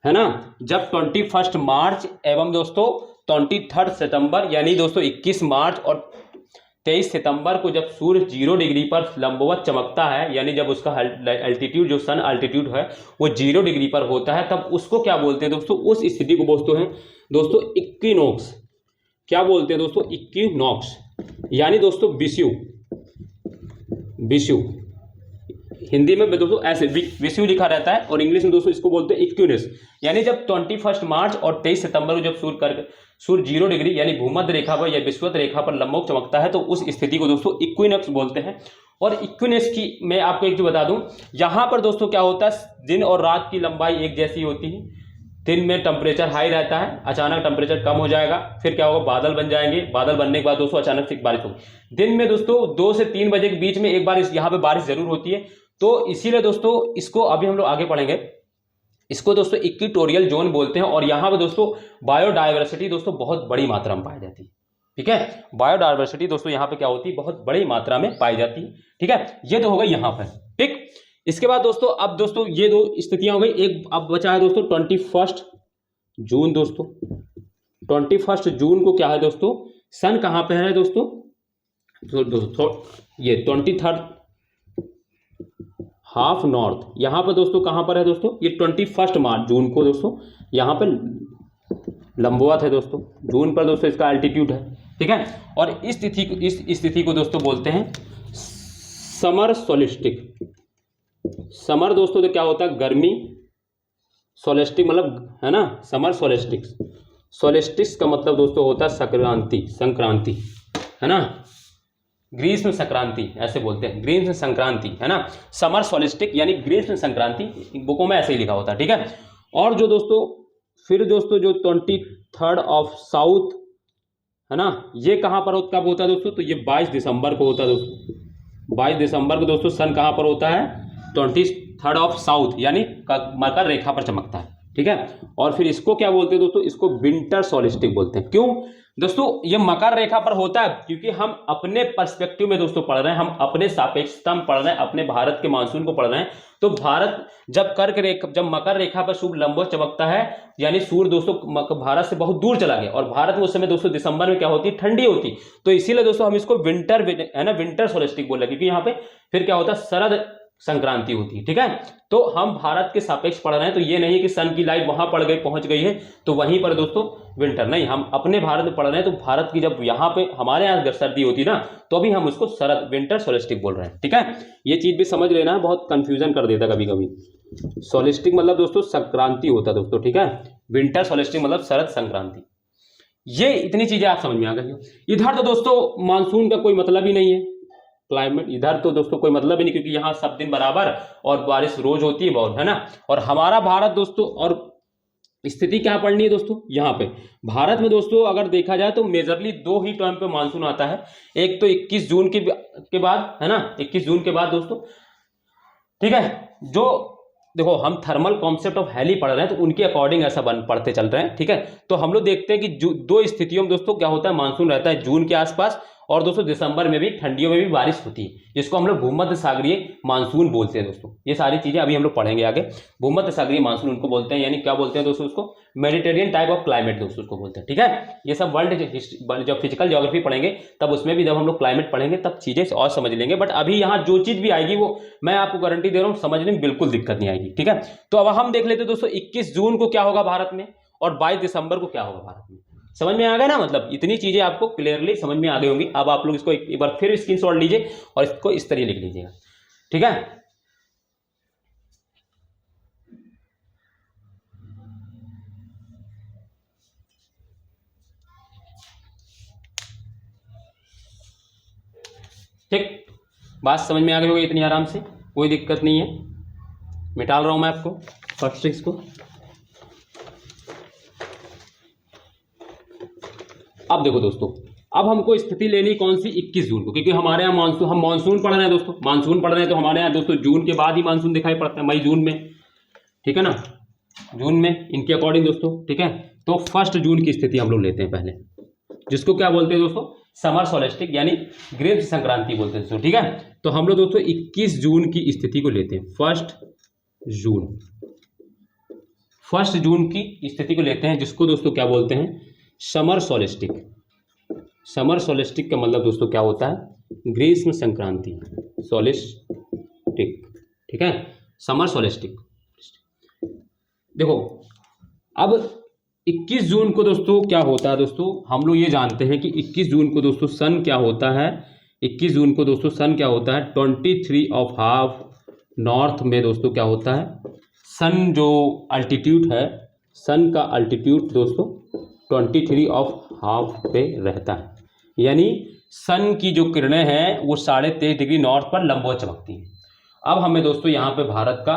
है ना, जब 21 मार्च एवं दोस्तों 23 सितंबर, यानी दोस्तों 21 मार्च और 23 सितंबर को जब सूर्य 0 डिग्री पर लंबवत चमकता है, यानी जब उसका अल्टीट्यूड, जो सन अल्टीट्यूड है वो 0 डिग्री पर होता है, तब उसको क्या बोलते हैं दोस्तों, उस स्थिति को बोलते हैं दोस्तों इक्विनोक्स। क्या बोलते हैं दोस्तों, इक्विनोक्स, यानी दोस्तों विषुव। विषुव हिंदी में दोस्तों ऐसे विषुव लिखा रहता है, और इंग्लिश में दोस्तों इसको बोलते हैं इक्विनोक्स। यानी जब 21 मार्च और 23 सितंबर को जब सूर्य 0 डिग्री यानी भूमध्य रेखा पर या विषुवत रेखा पर लंबवत चमकता है, तो उस स्थिति को दोस्तों इक्विनोक्स बोलते हैं। और इक्विनोक्स की मैं आपको एक चीज बता दूं, यहाँ पर दोस्तों क्या होता है, दिन और रात की लंबाई एक जैसी होती है। दिन में टेम्परेचर हाई रहता है, अचानक टेम्परेचर कम हो जाएगा, फिर क्या होगा, बादल बन जाएंगे, बादल बनने के बाद दोस्तों अचानक से बारिश होगी। दिन में दोस्तों 2 से 3 बजे के बीच में एक बार यहाँ पे बारिश जरूर होती है। तो इसीलिए दोस्तों इसको अभी हम लोग आगे पढ़ेंगे, इसको दोस्तों इक्वेटोरियल जोन बोलते हैं। और यहाँ पे दोस्तों बायोडायवर्सिटी दोस्तों बहुत बड़ी मात्रा में पाई जाती है, ठीक है। बायोडायवर्सिटी दोस्तों यहाँ पे क्या होती है, बहुत बड़ी मात्रा में पाई जाती है, ठीक है। ये तो होगा यहाँ पर, ठीक। इसके बाद दोस्तों, अब दोस्तों ये 2 स्थितियां हो गई। एक अब बचा है दोस्तों 21 जून दोस्तों। 21 जून को क्या है दोस्तों, सन कहाँ पे है दोस्तों, तो ये 23 हाफ नॉर्थ, यहाँ पर दोस्तों कहाँ पर है दोस्तों, ये 21 मार्च जून को दोस्तों यहाँ पर लंबवत है दोस्तों। जून पर दोस्तों इसका अल्टीट्यूड है, ठीक है। और इस स्थिति को दोस्तों बोलते हैं समर सोलिस्टिक। समर दोस्तों तो क्या होता है, गर्मी, सोलिस्टिक मतलब, है ना, समर सोलिस्टिक्स। सोलिस्टिक्स का मतलब दोस्तों होता है संक्रांति, संक्रांति, है ना, ग्रीष्म संक्रांति ऐसे बोलते हैं, ग्रीष्म संक्रांति, है ना। समर सोलिस्टिक यानी ग्रीष्म संक्रांति, बुकों में ऐसे ही लिखा होता है, ठीक है। और जो दोस्तों फिर दोस्तों जो 23 ऑफ साउथ, है ना, ये कहाँ पर कब होता है दोस्तों, तो ये 22 दिसंबर को होता है दोस्तों। 22 दिसंबर को दोस्तों सन कहाँ पर होता है, 23 ऑफ साउथ, यानी मकर रेखा पर चमकता है, ठीक है। और फिर इसको क्या बोलते हैं दोस्तों, इसको विंटर सोलिस्टिक बोलते हैं। क्यों, दोस्तों ये मकर रेखा पर होता है क्योंकि हम अपने पर्सपेक्टिव में दोस्तों पढ़ रहे हैं, हम अपने सापेक्षता में पढ़ रहे हैं, अपने भारत के मानसून को पढ़ रहे हैं। तो भारत जब जब मकर रेखा पर शुभ लंबवत चमकता है, यानी सूर्य दोस्तों भारत से बहुत दूर चला गया, और भारत में उस समय दोस्तों दिसंबर में क्या होती है, ठंडी होती। तो इसीलिए दोस्तों हम इसको विंटर है ना, विंटर सोलेस्टिक बोल रहे हैं, क्योंकि यहाँ पे फिर क्या होता है, शरद संक्रांति होती है। ठीक है, तो हम भारत के सापेक्ष पढ़ रहे हैं, तो ये नहीं कि सन की लाइट वहां पड़ गई, पहुंच गई है तो वहीं पर दोस्तों विंटर, नहीं, हम अपने भारत में पढ़ रहे हैं। तो भारत की जब यहाँ पे हमारे यहाँ अगर सर्दी होती ना, तो अभी हम उसको शरद विंटर सोलेस्टिक बोल रहे हैं। ठीक है, ये चीज भी समझ लेना, बहुत कंफ्यूजन कर देता कभी कभी। सोलेस्टिक मतलब दोस्तों संक्रांति होता है दोस्तों। ठीक है, विंटर सोलेस्टिक मतलब शरद संक्रांति। ये इतनी चीजें आप समझ में आ गई। इधर तो दोस्तों मानसून का कोई मतलब ही नहीं है, क्लाइमेट इधर तो दोस्तों कोई मतलब ही नहीं, क्योंकि यहाँ सब दिन बराबर और बारिश रोज होती है बहुत, है ना। और हमारा भारत दोस्तों, और स्थिति क्या पढ़नी है दोस्तों, यहाँ पे भारत में दोस्तों अगर देखा जाए तो मेजरली 2 ही टाइम पे मानसून आता है। एक तो 21 जून के बाद, है ना, 21 जून के बाद दोस्तों। ठीक है, जो देखो हम थर्मल कॉन्सेप्ट ऑफ हेली पढ़ रहे हैं, तो उनके अकॉर्डिंग ऐसा पढ़ते चल रहे हैं। ठीक है, तो हम लोग देखते हैं कि 2 स्थितियों में दोस्तों क्या होता है, मानसून रहता है जून के आसपास, और दोस्तों दिसंबर में भी, ठंडियों में भी बारिश होती है, जिसको हम लोग भूमध्य सागरीय मानसून बोलते हैं दोस्तों। ये सारी चीजें अभी हम लोग पढ़ेंगे आगे। भूमध्य सागरीय मानसून उनको बोलते हैं, यानी क्या बोलते हैं दोस्तों उसको, मेडिटेरियन टाइप ऑफ क्लाइमेट दोस्तों उसको बोलते हैं। ठीक है, ये सब वर्ल्ड जब फिजिकल ज्योग्राफी पढ़ेंगे तब उसमें भी, जब हम लोग क्लाइमेट पढ़ेंगे तब चीजें और समझ लेंगे। बट अभी यहाँ जो चीज भी आएगी वो मैं आपको गारंटी दे रहा हूँ, समझने में बिल्कुल दिक्कत नहीं आएगी। ठीक है, तो अब हम देख लेते हैं दोस्तों 21 जून को क्या होगा भारत में, और 22 दिसंबर को क्या होगा भारत में। समझ में आ गया ना, मतलब इतनी चीजें आपको क्लियरली समझ में आ गई होंगी। अब आप लोग इसको एक बार फिर स्क्रीनशॉट लीजिए और इसको इस तरह लिख लीजिएगा। ठीक है, ठीक, बात समझ में आ गई होगी इतनी आराम से, कोई दिक्कत नहीं है। मिटा रहा हूं मैं आपको फर्स्ट ट्रिक्स को। अब देखो दोस्तों, अब हमको स्थिति लेनी कौन सी, 21 जून को, क्योंकि हमारे यहाँ मानसून, हम मानसून पढ़ रहे हैं दोस्तों, मानसून पढ़ रहे हैं, तो हमारे यहाँ दोस्तों जून के बाद ही मानसून दिखाई पड़ता है, मई जून में। ठीक है ना, जून में इनके अकॉर्डिंग दोस्तों। ठीक है, तो 1 जून की स्थिति हम लोग लेते हैं पहले, जिसको क्या बोलते हैं दोस्तों, समर सोलेस्टिक, यानी ग्रीष्म संक्रांति बोलते हैं दोस्तों। ठीक है, तो हम लोग दोस्तों 21 जून की स्थिति को लेते हैं, 1 जून की स्थिति को लेते हैं, जिसको दोस्तों क्या बोलते हैं, समर सोलेस्टिक। समर सोलेस्टिक का मतलब दोस्तों क्या होता है, ग्रीष्म संक्रांति, सोलेस्टिक। ठीक है, समर सोलेस्टिक। देखो अब 21 जून को दोस्तों क्या होता है दोस्तों, हम लोग ये जानते हैं कि 21 जून को दोस्तों सन क्या होता है, 21 जून को दोस्तों सन क्या होता है, 23 ऑफ हाफ नॉर्थ में दोस्तों क्या होता है, सन जो अल्टीट्यूड है, सन का अल्टीट्यूड दोस्तों 23 ऑफ हाफ पे रहता है, यानी सन की जो किरणें हैं वो 23.5 डिग्री नॉर्थ पर लंबवत चमकती हैं। अब हमें दोस्तों यहाँ पे भारत का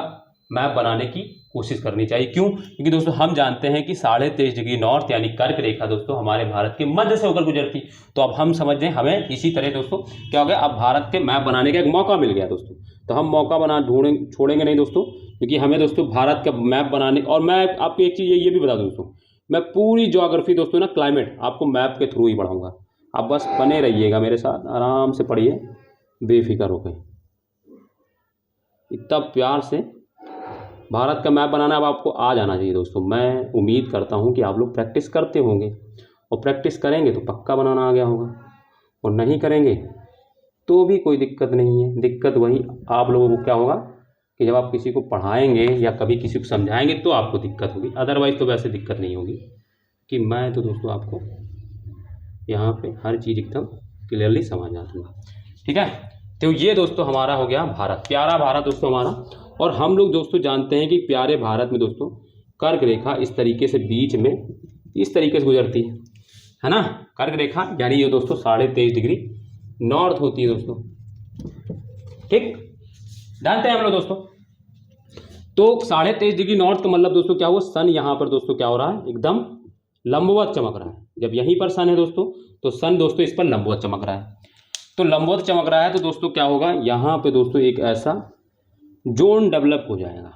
मैप बनाने की कोशिश करनी चाहिए। क्यों? क्योंकि दोस्तों हम जानते हैं कि 23.5 डिग्री नॉर्थ यानी कर्क रेखा दोस्तों हमारे भारत के मध्य से होकर गुजरती। तो अब हम समझ रहे हैं, हमें इसी तरह दोस्तों क्या हो गया, अब भारत के मैप बनाने का एक मौका मिल गया दोस्तों। तो हम मौका छोड़ेंगे नहीं दोस्तों, क्योंकि हमें दोस्तों भारत का मैप बनाने, और मैं आपको एक चीज़ ये भी बता दूँ दोस्तों, मैं पूरी ज्योग्राफी दोस्तों ना, क्लाइमेट आपको मैप के थ्रू ही पढ़ाऊँगा। आप बस बने रहिएगा मेरे साथ, आराम से पढ़िए बेफिक्र होकर। इतना प्यार से भारत का मैप बनाना अब आपको आ जाना चाहिए दोस्तों। मैं उम्मीद करता हूं कि आप लोग प्रैक्टिस करते होंगे, और प्रैक्टिस करेंगे तो पक्का बनाना आ गया होगा, और नहीं करेंगे तो भी कोई दिक्कत नहीं है। दिक्कत वही आप लोगों को क्या होगा कि जब आप किसी को पढ़ाएंगे या कभी किसी को समझाएंगे तो आपको दिक्कत होगी, अदरवाइज़ तो वैसे दिक्कत नहीं होगी। कि मैं तो दोस्तों आपको यहाँ पे हर चीज़ एकदम क्लियरली समझा दूँगा। ठीक है, तो ये दोस्तों हमारा हो गया भारत, प्यारा भारत दोस्तों हमारा। और हम लोग दोस्तों जानते हैं कि प्यारे भारत में दोस्तों कर्क रेखा इस तरीके से बीच में इस तरीके से गुजरती है ना। कर्क रेखा यानी ये दोस्तों 23.5 डिग्री नॉर्थ होती है दोस्तों। ठीक, जानते हैं हम लोग दोस्तों। तो 23.5 डिग्री नॉर्थ का मतलब दोस्तों क्या हुआ, सन यहाँ पर दोस्तों क्या हो रहा है, एकदम लंबवत चमक रहा है। जब यहीं पर सन है दोस्तों, तो सन दोस्तों इस पर लंबवत चमक रहा है। तो लंबवत चमक रहा है तो दोस्तों क्या होगा, यहाँ पे दोस्तों एक ऐसा जोन डेवलप हो जाएगा।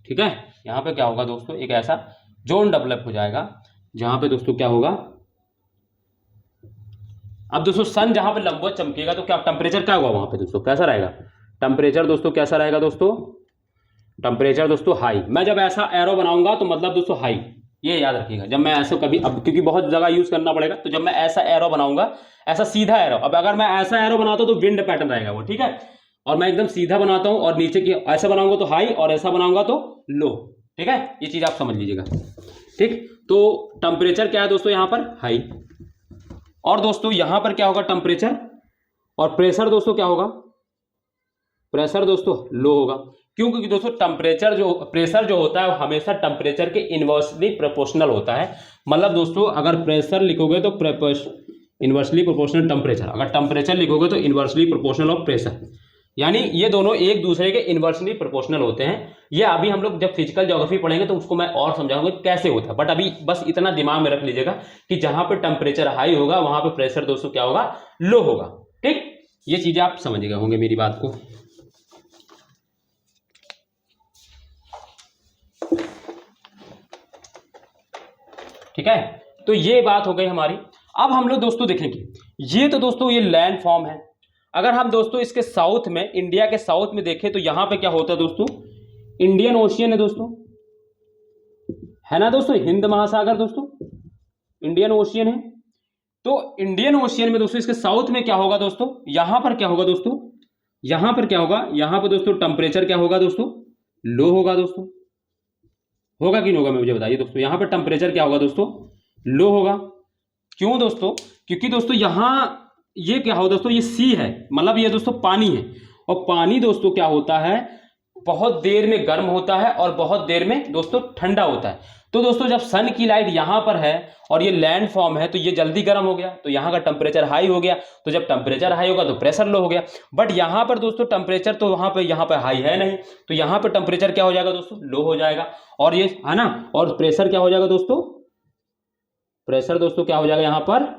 ठीक है, यहाँ पे क्या होगा दोस्तों, एक ऐसा जोन डेवलप हो जाएगा, जहाँ पे दोस्तों क्या होगा, अब दोस्तों सन जहां पे लंबवत चमकेगा तो क्या टेम्परेचर क्या होगा वहां पे दोस्तों, कैसा रहेगा टेम्परेचर दोस्तों, कैसा रहेगा दोस्तों टेम्परेचर दोस्तों हाई। मैं जब ऐसा एरो बनाऊंगा तो मतलब दोस्तों हाई, ये याद रखिएगा। जब मैं ऐसे कभी, अब क्योंकि बहुत जगह यूज करना पड़ेगा, तो जब मैं ऐसा एरो बनाऊंगा, ऐसा सीधा एरो, अब अगर मैं ऐसा एरो बनाता हूं तो विंड पैटर्न रहेगा वो, ठीक है। और मैं एकदम सीधा बनाता हूं और नीचे की ऐसा बनाऊंगा तो हाई, और ऐसा बनाऊंगा तो लो, ठीक है। ये चीज आप समझ लीजिएगा, ठीक। तो टेम्परेचर क्या है दोस्तों यहाँ पर हाई, और दोस्तों यहां पर क्या होगा टेम्परेचर, और प्रेशर दोस्तों क्या होगा, प्रेशर दोस्तों लो होगा। क्यों, क्योंकि दोस्तों टेम्परेचर जो प्रेशर जो होता है वो हमेशा टेम्परेचर के इनवर्सली प्रोपोर्शनल होता है। मतलब दोस्तों अगर प्रेशर लिखोगे तो इनवर्सली प्रोपोर्शनल टेम्परेचर, अगर टेम्परेचर लिखोगे तो इनवर्सली प्रोपोर्शनल ऑफ प्रेशर, यानी ये दोनों एक दूसरे के इनवर्सली प्रोपोर्शनल होते हैं। ये अभी हम लोग जब फिजिकल ज्योग्राफी पढ़ेंगे तो उसको मैं और समझाऊंगा कैसे होता है, बट अभी बस इतना दिमाग में रख लीजिएगा कि जहां पर टेम्परेचर हाई होगा वहां पर प्रेशर दोस्तों क्या होगा, लो होगा, ठीक। ये चीजें आप समझिएगा होंगे मेरी बात को। ठीक है, तो ये बात हो गई हमारी। अब हम लोग दोस्तों देखेंगे, ये तो दोस्तों ये लैंड फॉर्म है। अगर हम दोस्तों इसके साउथ में, इंडिया के साउथ में देखें तो यहां पे क्या होता है दोस्तों, इंडियन ओशियन है दोस्तों, है ना दोस्तों, हिंद महासागर दोस्तों, इंडियन ओशियन है। तो इंडियन ओशियन में दोस्तों इसके साउथ में क्या होगा दोस्तों, यहां पर क्या होगा दोस्तों, यहां पर क्या होगा, यहां पर दोस्तों टेम्परेचर क्या होगा दोस्तों, लो होगा दोस्तों, होगा कि नहीं होगा मुझे बताइए दोस्तों। यहां पर टेम्परेचर क्या होगा दोस्तों, लो होगा। क्यों दोस्तों, क्योंकि दोस्तों यहां ये क्या हो दोस्तों, ये सी है, मतलब ये दोस्तों पानी है, और पानी दोस्तों क्या होता है, बहुत देर में गर्म होता है और बहुत देर में दोस्तों ठंडा होता है। तो दोस्तों जब सन की लाइट यहां पर है और ये लैंड फॉर्म है तो ये जल्दी गर्म हो गया, तो यहां का टेम्परेचर हाई हो गया। तो जब टेम्परेचर हाई होगा तो प्रेशर लो हो गया। बट यहां पर दोस्तों टेम्परेचर तो यहां पर हाई है नहीं, तो यहां पर टेम्परेचर क्या हो जाएगा दोस्तों, लो हो जाएगा। और ये है ना, और प्रेशर क्या हो जाएगा दोस्तों, प्रेशर दोस्तों क्या हो जाएगा, यहां पर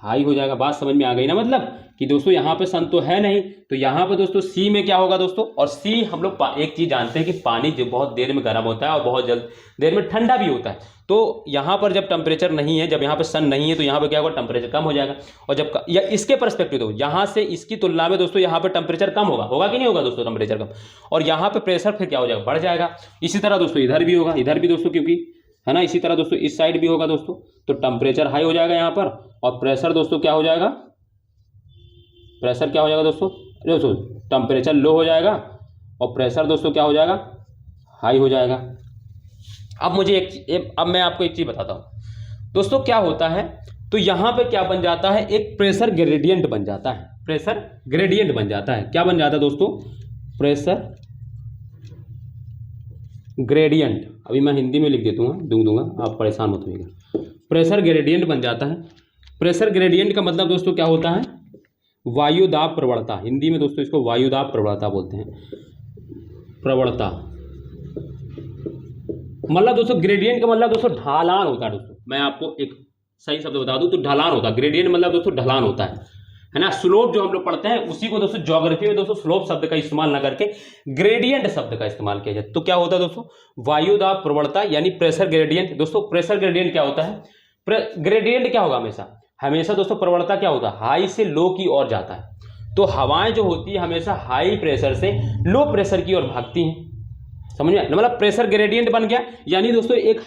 हाई हो जाएगा। बात समझ में आ गई ना, मतलब कि दोस्तों यहां पे सन तो है नहीं, तो यहां पे दोस्तों सी में क्या होगा दोस्तों, और सी हम लोग एक चीज जानते हैं कि पानी जो बहुत देर में गर्म होता है और बहुत जल्द देर में ठंडा भी होता है। तो यहां पर जब टेम्परेचर नहीं है, जब यहां पे सन नहीं है, तो यहां पे क्या होगा, टेम्परेचर कम हो जाएगा। और जब या इसके परस्पेक्टिव दो, यहां से इसकी तुलना में दोस्तों यहां पे टेम्परेचर कम होगा, होगा कि नहीं होगा दोस्तों टेम्परेचर कम, और यहां पे प्रेशर फिर क्या हो जाएगा, बढ़ जाएगा। इसी तरह दोस्तों इधर भी होगा, इधर भी दोस्तों, क्योंकि है ना, इसी तरह दोस्तों इस साइड भी होगा दोस्तों। तो टेम्परेचर हाई हो जाएगा यहाँ पर, और प्रेशर दोस्तों क्या हो जाएगा, प्रेशर क्या हो जाएगा दोस्तों टेम्परेचर लो हो जाएगा, और प्रेशर दोस्तों क्या हो जाएगा, हाई हो जाएगा। अब मुझे अब मैं आपको एक चीज बताता हूं दोस्तों, क्या होता है, तो यहां पे क्या बन जाता है, एक प्रेशर ग्रेडियंट बन जाता है, प्रेशर ग्रेडियंट बन जाता है। क्या बन जाता है दोस्तों, प्रेशर ग्रेडियंट। अभी मैं हिंदी में लिख देता हूँ, दूंगा, आप परेशान मत होइएगा। प्रेशर ग्रेडियंट बन जाता है। प्रेशर ग्रेडियंट का मतलब दोस्तों क्या होता है, वायुदाब प्रवणता। हिंदी में दोस्तों इसको वायुदाब प्रवणता बोलते हैं, प्रवणता। मतलब दोस्तों ग्रेडियंट का मतलब दोस्तों ढलान होता है दोस्तों। मैं आपको एक सही शब्द बता दूं तो ढलान होता है। ग्रेडियंट मतलब दोस्तों ढलान होता है ना। स्लोप जो हम लोग पढ़ते हैं उसी को दोस्तों ज्योग्राफी में दोस्तों स्लोप शब्द का इस्तेमाल ना करके ग्रेडियंट शब्द का इस्तेमाल किया जाए। तो क्या होता है दोस्तों, वायुदाब प्रवणता यानी प्रेशर ग्रेडियंट। दोस्तों प्रेशर ग्रेडियंट क्या होता है, ग्रेडियंट क्या होगा, हमेशा दोस्तों प्रवणता क्या होता है, हाई से लो की ओर जाता है। तो हवाएं जो होती है हमेशा हाई प्रेशर से लो प्रेशर की ओर भागती हैं, समझ में। मतलब प्रेशर ग्रेडियंट बन गया, यानी दोस्तों एक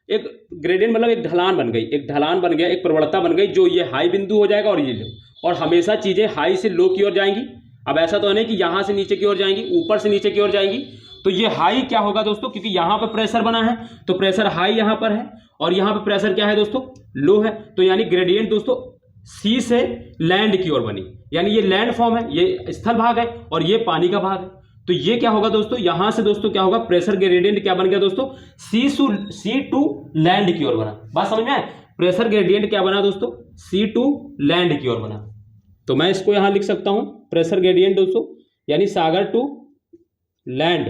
ग्रेडियंट मतलब एक ढलान बन गई, एक ढलान बन गया, एक प्रवणता बन गई, जो ये हाई बिंदु हो जाएगा और ये लो, और हमेशा चीजें हाई से लो की ओर जाएंगी। अब ऐसा तो नहीं कि यहां से नीचे की ओर जाएंगी, ऊपर से नीचे की ओर जाएंगी। तो ये हाई क्या होगा दोस्तों, क्योंकि यहां पर प्रेशर बना है तो प्रेशर हाई यहां पर है, और यहां पर प्रेशर क्या है दोस्तों, लो है। तो यानी ग्रेडियंट दोस्तों सी से लैंड की ओर बनी, यानी ये लैंड फॉर्म है, ये स्थल भाग है और ये पानी का भाग है। तो ये क्या होगा दोस्तों, यहां से दोस्तों क्या होगा, प्रेशर ग्रेडियंट क्या बन गया दोस्तों, सी टू लैंड की ओर बना। बात समझ में आए, प्रेशर ग्रेडियंट क्या बना दोस्तों, सी टू लैंड की ओर बना। तो मैं इसको यहां लिख सकता हूं प्रेशर ग्रेडियंट दोस्तों, यानी सागर टू लैंड,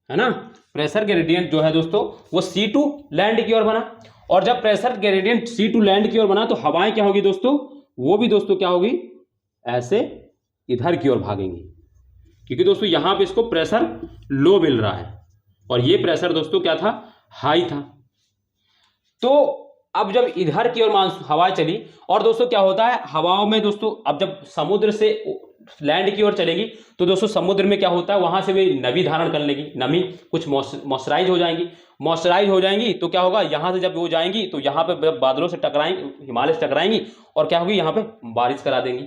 है ना। प्रेशर ग्रेडियंट जो है दोस्तों वो सी टू लैंड की ओर बना। और जब pressure gradient sea to land की ओर बना तो हवाएं क्या होगी दोस्तों, वो भी दोस्तों क्या होगी, ऐसे इधर की ओर भागेंगी, क्योंकि दोस्तों यहां पे इसको प्रेशर लो मिल रहा है और ये प्रेशर दोस्तों क्या था, हाई था। तो अब जब इधर की ओर हवा चली, और दोस्तों क्या होता है हवाओं में दोस्तों, अब जब समुद्र से लैंड की ओर चलेगी तो दोस्तों समुद्र में क्या होता है, वहां से वे नमी धारण कर लेगी, नमी कुछ मॉइस्चराइज हो जाएंगी तो क्या होगा, यहां से जब वो जाएंगी तो यहाँ पे बादलों से टकराएंगी, हिमालय से टकराएंगी और क्या होगी, यहाँ पे बारिश करा देंगी।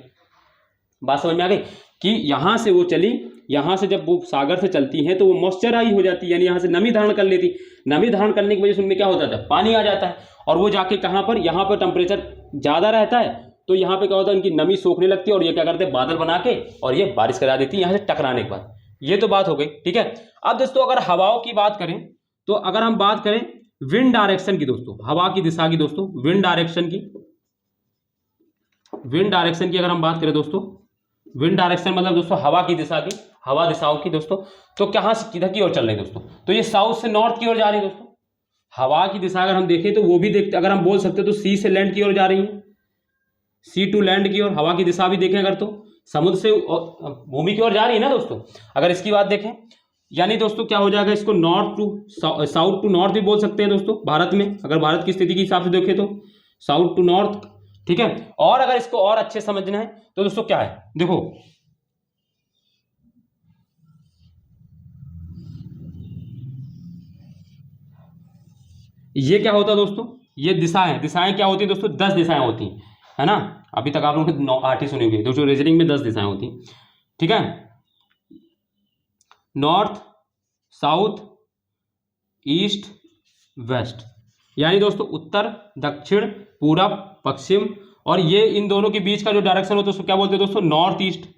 बात समझ में आ गई कि यहाँ से वो चली, यहाँ से जब वो सागर से चलती हैं तो वो मॉइस्चराइज हो जाती है, यानी यहाँ से नमी धारण कर लेती। नमी धारण करने की वजह से उनमें क्या होता है, पानी आ जाता है, और वो जाके कहाँ पर, यहाँ पर टेम्परेचर ज़्यादा रहता है तो यहाँ पे क्या होता है, उनकी नमी सोखने लगती है और ये क्या करते हैं, बादल बना के और ये बारिश करा देती है यहाँ से टकराने के बाद। ये तो बात हो गई, ठीक है। अब दोस्तों अगर हवाओं की बात करें तो अगर हम बात करें विंड डायरेक्शन की दोस्तों, हवा की दिशा की दोस्तों, विंड डायरेक्शन की अगर हम बात करें दोस्तों, विंड डायरेक्शन मतलब दोस्तों हवा की दिशा की, हवा दिशाओं की दोस्तों, तो कहाँ से किधर की ओर चल रही है दोस्तों, तो ये साउथ से नॉर्थ की ओर जा रही है दोस्तों। हवा की दिशा अगर हम देखें तो वो भी देखते, अगर हम बोल सकते तो सी से लैंड की ओर जा रही है, सी टू लैंड की ओर हवा की दिशा भी देखें अगर तो समुद्र से भूमि की ओर जा रही है ना दोस्तों। अगर इसकी बात देखें यानी दोस्तों क्या हो जाएगा, इसको north to south to north भी बोल सकते हैं दोस्तों भारत में, अगर भारत की स्थिति के हिसाब से देखें तो साउथ टू नॉर्थ, ठीक है। और अगर इसको और अच्छे समझना है तो दोस्तों क्या है, देखो ये क्या होता है दोस्तों, ये दिशाएं क्या होती है दोस्तों, 10 दिशाएं होती हैं, है ना। अभी तक आप लोगों ने 8 ही सुनी होगी दोस्तों, रीजनिंग में 10 दिशाएं होती हैं, ठीक है। नॉर्थ, साउथ, ईस्ट, वेस्ट, यानी दोस्तों उत्तर, दक्षिण, पूरब, पश्चिम, और ये इन दोनों के बीच का जो डायरेक्शन होता है उसको क्या बोलते हैं दोस्तों, नॉर्थ ईस्ट।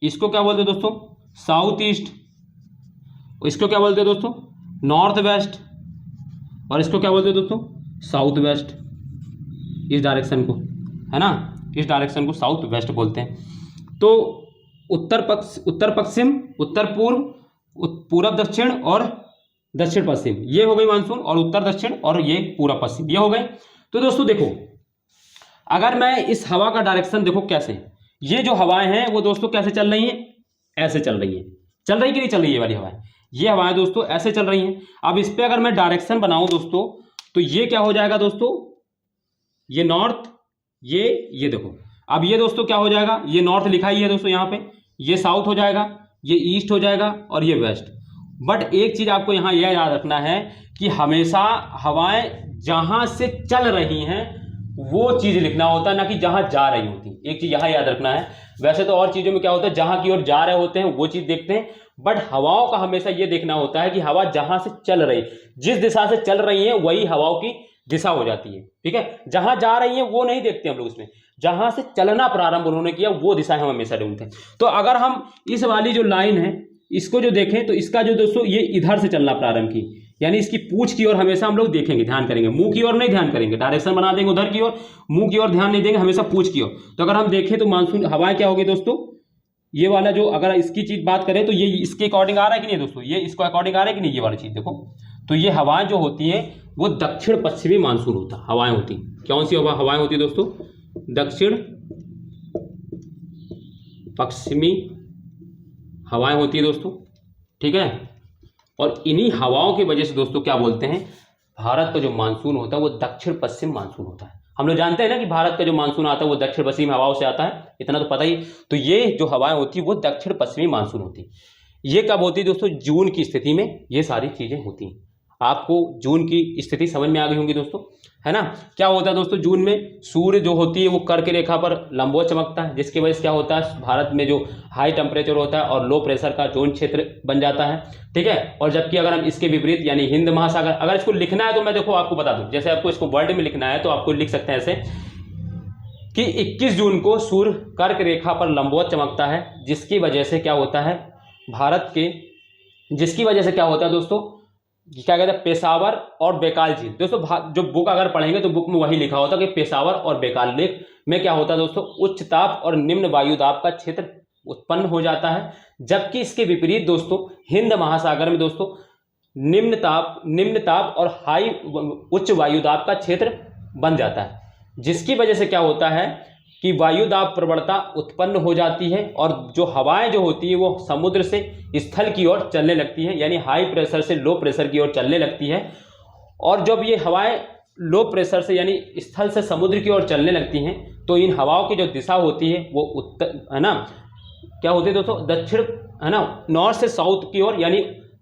इसको क्या बोलते हैं दोस्तों, साउथ ईस्ट। इसको क्या बोलते हैं दोस्तों, नॉर्थ वेस्ट। और इसको क्या बोलते हैं दोस्तों, साउथ वेस्ट। इस डायरेक्शन को, है ना, इस डायरेक्शन को साउथ वेस्ट बोलते हैं। तो उत्तर पश्चिम, उत्तर पूर्व, पूरब दक्षिण और दक्षिण पश्चिम, ये हो गई मानसून, और उत्तर दक्षिण और ये पूरब पश्चिम, ये हो गए। तो दोस्तों देखो अगर मैं इस हवा का डायरेक्शन देखो कैसे, ये जो हवाएं हैं वो दोस्तों कैसे चल रही हैं, ऐसे चल रही है, चल रही कि नहीं चल रही है, ये वाली हवाएं, ये हवाएं दोस्तों ऐसे चल रही हैं। अब इस पे अगर मैं डायरेक्शन बनाऊं दोस्तों तो ये क्या हो जाएगा दोस्तों, ये नॉर्थ, ये देखो, अब ये दोस्तों क्या हो जाएगा, ये नॉर्थ लिखा ही है दोस्तों यहाँ पे, ये साउथ हो जाएगा, ये ईस्ट हो जाएगा और ये वेस्ट। बट एक चीज आपको यहाँ यह याद रखना है कि हमेशा हवाएं जहां से चल रही हैं वो चीज लिखना होता है, ना कि जहां जा रही होती। एक चीज यहाँ याद रखना है, वैसे तो और चीजों में क्या होता है जहां की ओर जा रहे होते हैं वो चीज देखते हैं, बट हवाओं का हमेशा ये देखना होता है कि हवा जहां से चल रही, जिस दिशा से चल रही है वही हवाओं की दिशा हो जाती है, ठीक है। जहां जा रही है वो नहीं देखते हम लोग, इसमें जहां से चलना प्रारंभ उन्होंने किया वो दिशा हम हमेशा ढूंढते हैं। तो अगर हम इस वाली जो लाइन है इसको जो देखें तो इसका जो दोस्तों ये इधर से चलना प्रारंभ की, यानी इसकी पूंछ की ओर हमेशा हम लोग देखेंगे, ध्यान करेंगे, मुंह की ओर नहीं ध्यान करेंगे, डायरेक्शन बना देंगे उधर की ओर, मुंह की ओर ध्यान नहीं देंगे, हमेशा पूंछ की ओर। तो अगर हम देखें तो मानसून हवाएं क्या होगी दोस्तों, ये वाला जो अगर इसकी चीज बात करें तो ये इसके अकॉर्डिंग आ रहा है कि नहीं दोस्तों, ये इसको अकॉर्डिंग आ रहा है कि नहीं, ये वाली चीज देखो। तो ये हवाएं जो होती हैं वो दक्षिण पश्चिमी मानसून होता है, हवाएं होती, कौन सी हवाएं होती है दोस्तों, दक्षिण पश्चिमी हवाएं होती है दोस्तों, ठीक है। और इन्हीं हवाओं की वजह से दोस्तों क्या बोलते हैं, भारत का जो मानसून होता है वो दक्षिण पश्चिम मानसून होता है। हम लोग जानते हैं ना कि भारत का जो मानसून आता है वो दक्षिण पश्चिमी हवाओं से आता है, इतना तो पता ही। तो ये जो हवाएं होती है वो दक्षिण पश्चिमी मानसून होती है। ये कब होती है दोस्तों, जून की स्थिति में ये सारी चीजें होती हैं। आपको जून की स्थिति समझ में आ गई होंगी दोस्तों, है ना। क्या होता है दोस्तों, जून में सूर्य जो होती है वो कर्क रेखा पर लंबवत चमकता है, जिसकी वजह से क्या होता है, भारत में जो हाई टेम्परेचर होता है और लो प्रेशर का जोन क्षेत्र बन जाता है, ठीक है। और जबकि अगर हम इसके विपरीत यानी हिंद महासागर, अगर इसको लिखना है तो मैं देखो आपको बता दूं, जैसे आपको इसको वर्ड में लिखना है तो आपको लिख सकते हैं ऐसे कि 21 जून को सूर्य कर्क रेखा पर लंबवत चमकता है, जिसकी वजह से क्या होता है भारत के, जिसकी वजह से क्या होता है दोस्तों, क्या कहते हैं, पेशावर और बैकाल झील। दोस्तों जो बुक अगर पढ़ेंगे तो बुक में वही लिखा होता है कि पेशावर और बैकाल लेक में क्या होता है दोस्तों, उच्च ताप और निम्न वायु दाब का क्षेत्र उत्पन्न हो जाता है। जबकि इसके विपरीत दोस्तों हिंद महासागर में दोस्तों निम्न ताप और हाई उच्च वायु दाब का क्षेत्र बन जाता है, जिसकी वजह से क्या होता है कि वायु दाब प्रवणता उत्पन्न हो जाती है और जो हवाएं जो होती है वो समुद्र से स्थल की ओर चलने लगती है, यानी हाई प्रेशर से लो प्रेशर की ओर चलने लगती है। और जब ये हवाएं लो प्रेशर से यानी स्थल से समुद्र की ओर चलने लगती हैं तो इन हवाओं की जो दिशा होती है वो उत्तर, है ना, क्या होती है दोस्तों, दक्षिण, है ना, नॉर्थ से साउथ की ओर यानी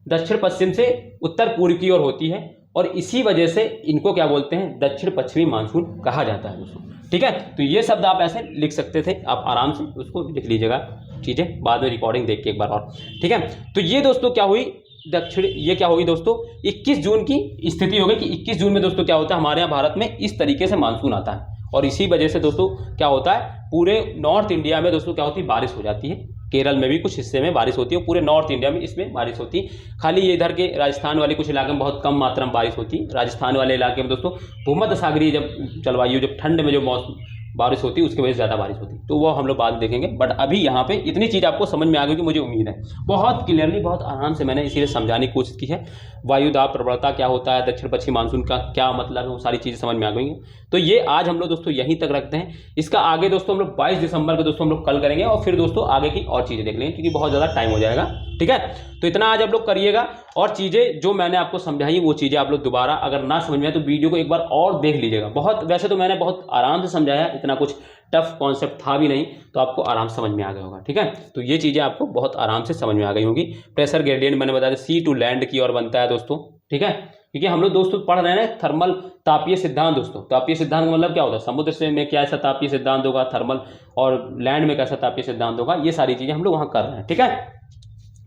दक्षिण पश्चिम से उत्तर पूर्व की ओर होती है। और इसी वजह से इनको क्या बोलते हैं, दक्षिण पश्चिमी मानसून कहा जाता है दोस्तों। ठीक है, तो ये शब्द आप ऐसे लिख सकते थे, आप आराम से उसको लिख लीजिएगा, ठीक है, बाद में रिकॉर्डिंग देख के एक बार और। ठीक है, तो ये दोस्तों क्या हुई दक्षिण, ये क्या होगी दोस्तों 21 जून की स्थिति हो गई कि 21 जून में दोस्तों क्या होता है, हमारे यहाँ भारत में इस तरीके से मानसून आता है। और इसी वजह से दोस्तों क्या होता है, पूरे नॉर्थ इंडिया में दोस्तों क्या होती है, बारिश हो जाती है। केरल में भी कुछ हिस्से में बारिश होती है, पूरे नॉर्थ इंडिया में इसमें बारिश होती है। खाली ये इधर के राजस्थान वाले कुछ इलाके में बहुत कम मात्रा में बारिश होती है। राजस्थान वाले इलाके में दोस्तों भूमध्य सागरीय जब जलवायु, जब ठंड में जो मौसम बारिश होती है उसकी वजह से ज़्यादा बारिश होती है, तो वो हम लोग बाद में देखेंगे। बट अभी यहाँ पे इतनी चीज़ आपको समझ में आ गई कि मुझे उम्मीद है, बहुत क्लियरली, बहुत आराम से मैंने इसीलिए समझाने की कोशिश की है। वायु दाब प्रवणता क्या होता है, दक्षिण पश्चिम मानसून का क्या मतलब है, वो सारी चीज़ें समझ में आ गई हैं। तो ये आज हम लोग दोस्तों यहीं तक रखते हैं। इसका आगे दोस्तों हम लोग 22 दिसंबर को दोस्तों हम लोग कल करेंगे और फिर दोस्तों आगे की और चीज़ें देख लेंगे, क्योंकि बहुत ज़्यादा टाइम हो जाएगा। ठीक है, तो इतना आज आप लोग करिएगा। और चीज़ें जो मैंने आपको समझाई वो चीज़ें आप लोग दोबारा अगर ना समझ में आए तो वीडियो को एक बार और देख लीजिएगा। बहुत, वैसे तो मैंने बहुत आराम से समझाया, इतना कुछ टफ कॉन्सेप्ट था भी नहीं, तो आपको आराम से समझ में आ गया होगा। ठीक है, तो ये चीज़ें आपको बहुत आराम से समझ में आ गई होंगी। प्रेशर ग्रेडियंट मैंने बताया सी टू लैंड की ओर बनता है दोस्तों। ठीक है, क्योंकि हम लोग दोस्तों पढ़ रहे हैं थर्मल तापीय सिद्धांत दोस्तों। तापीय सिद्धांत का मतलब क्या होता है, समुद्र से में क्या ऐसा तापीय सिद्धांत होगा, थर्मल, और लैंड में कैसा तापीय सिद्धांत होगा, ये सारी चीज़ें हम लोग वहाँ कर रहे हैं। ठीक है,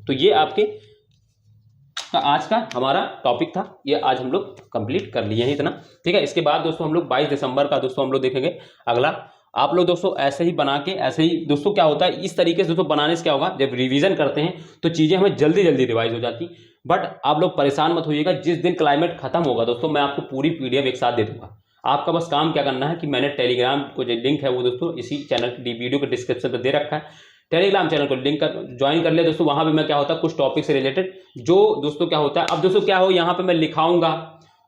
तो ये आपके आज का हमारा टॉपिक था, ये आज हम लोग कंप्लीट कर लिए हैं इतना। ठीक है, इसके बाद दोस्तों हम लोग 22 दिसंबर का दोस्तों हम लोग देखेंगे अगला। आप लोग दोस्तों ऐसे ही बना के, ऐसे ही दोस्तों क्या होता है, इस तरीके से दोस्तों बनाने से क्या होगा, जब रिवीजन करते हैं तो चीज़ें हमें जल्दी जल्दी रिवाइज हो जाती। बट आप लोग परेशान मत होइएगा, जिस दिन क्लाइमेट खत्म होगा दोस्तों मैं आपको पूरी PDF एक साथ दे दूंगा। आपका बस काम क्या करना है कि मैंने टेलीग्राम को जो लिंक है वो दोस्तों इसी चैनल की वीडियो के डिस्क्रिप्शन पर दे रखा है। टेलीग्राम चैनल को लिंक कर ज्वाइन कर ले दोस्तों। वहाँ पे मैं क्या होता है, कुछ टॉपिक से रिलेटेड जो दोस्तों क्या होता है, अब दोस्तों क्या हो, यहाँ पे मैं लिखाऊंगा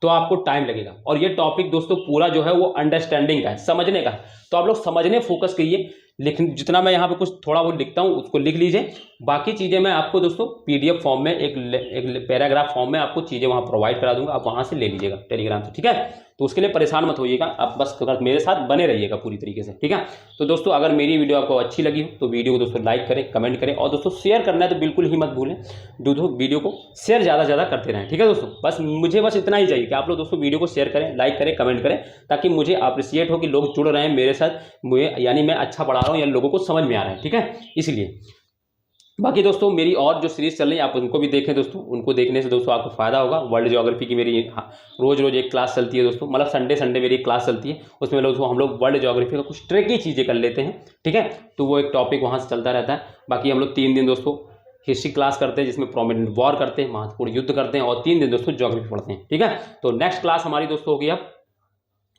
तो आपको टाइम लगेगा। और ये टॉपिक दोस्तों पूरा जो है वो अंडरस्टैंडिंग का है, समझने का है। तो आप लोग समझने फोकस करिए, लेकिन जितना मैं यहाँ पे कुछ थोड़ा बहुत लिखता हूँ उसको लिख लीजिए। बाकी चीज़ें मैं आपको दोस्तों PDF फॉर्म में एक पैराग्राफ फॉर्म में आपको चीज़ें वहाँ प्रोवाइड करा दूंगा, आप वहाँ से ले लीजिएगा टेलीग्राम से। ठीक है, तो उसके लिए परेशान मत होइएगा, आप बस मेरे साथ बने रहिएगा पूरी तरीके से। ठीक है, तो दोस्तों अगर मेरी वीडियो आपको अच्छी लगी हो तो वीडियो को दोस्तों लाइक करें, कमेंट करें, और दोस्तों शेयर करना है तो बिल्कुल ही मत भूलें। दोस्तों वीडियो को शेयर ज़्यादा से ज़्यादा करते रहें। ठीक है दोस्तों, बस मुझे बस इतना ही चाहिए कि आप लोग दोस्तों वीडियो को शेयर करें, लाइक करें, कमेंट करें, ताकि मुझे अप्रिशिएट हो कि लोग जुड़ रहे हैं मेरे साथ, मुझे यानी मैं अच्छा पढ़ा रहा हूँ या लोगों को समझ में आ रहा है। ठीक है, इसलिए बाकी दोस्तों मेरी और जो सीरीज चल रही है आप उनको भी देखें दोस्तों, उनको देखने से दोस्तों आपको फायदा होगा। वर्ल्ड ज्योग्राफी की मेरी रोज एक क्लास चलती है दोस्तों, मतलब संडे मेरी एक क्लास चलती है, उसमें हम लोग वर्ल्ड ज्योग्राफी का कुछ ट्रिकी चीज़ें कर लेते हैं। ठीक है, तो वो एक टॉपिक वहाँ से चलता रहता है। बाकी हम लोग 3 दिन दोस्तों हिस्ट्री क्लास करते हैं, जिसमें प्रोमिनेंट वॉर करते हैं, महत्वपूर्ण युद्ध करते हैं, और 3 दिन दोस्तों ज्योग्राफी पढ़ते हैं। ठीक है, तो नेक्स्ट क्लास हमारी दोस्तों होगी अब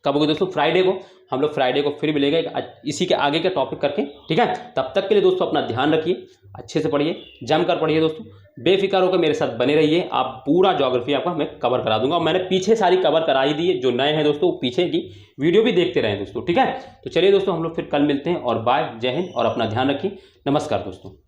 कब होगी दोस्तों, फ्राइडे को। हम लोग फ्राइडे को फिर मिलेंगे इसी के आगे के टॉपिक करके। ठीक है, तब तक के लिए दोस्तों अपना ध्यान रखिए, अच्छे से पढ़िए, जमकर पढ़िए दोस्तों, बेफिक्र होकर मेरे साथ बने रहिए। आप पूरा ज्योग्राफी आपका मैं कवर करा दूंगा, मैंने पीछे सारी कवर करा ही दी है। जो नए हैं दोस्तों पीछे की वीडियो भी देखते रहें दोस्तों। ठीक है, तो चलिए दोस्तों हम लोग फिर कल मिलते हैं, और बाय, जय हिंद, और अपना ध्यान रखिए। नमस्कार दोस्तों।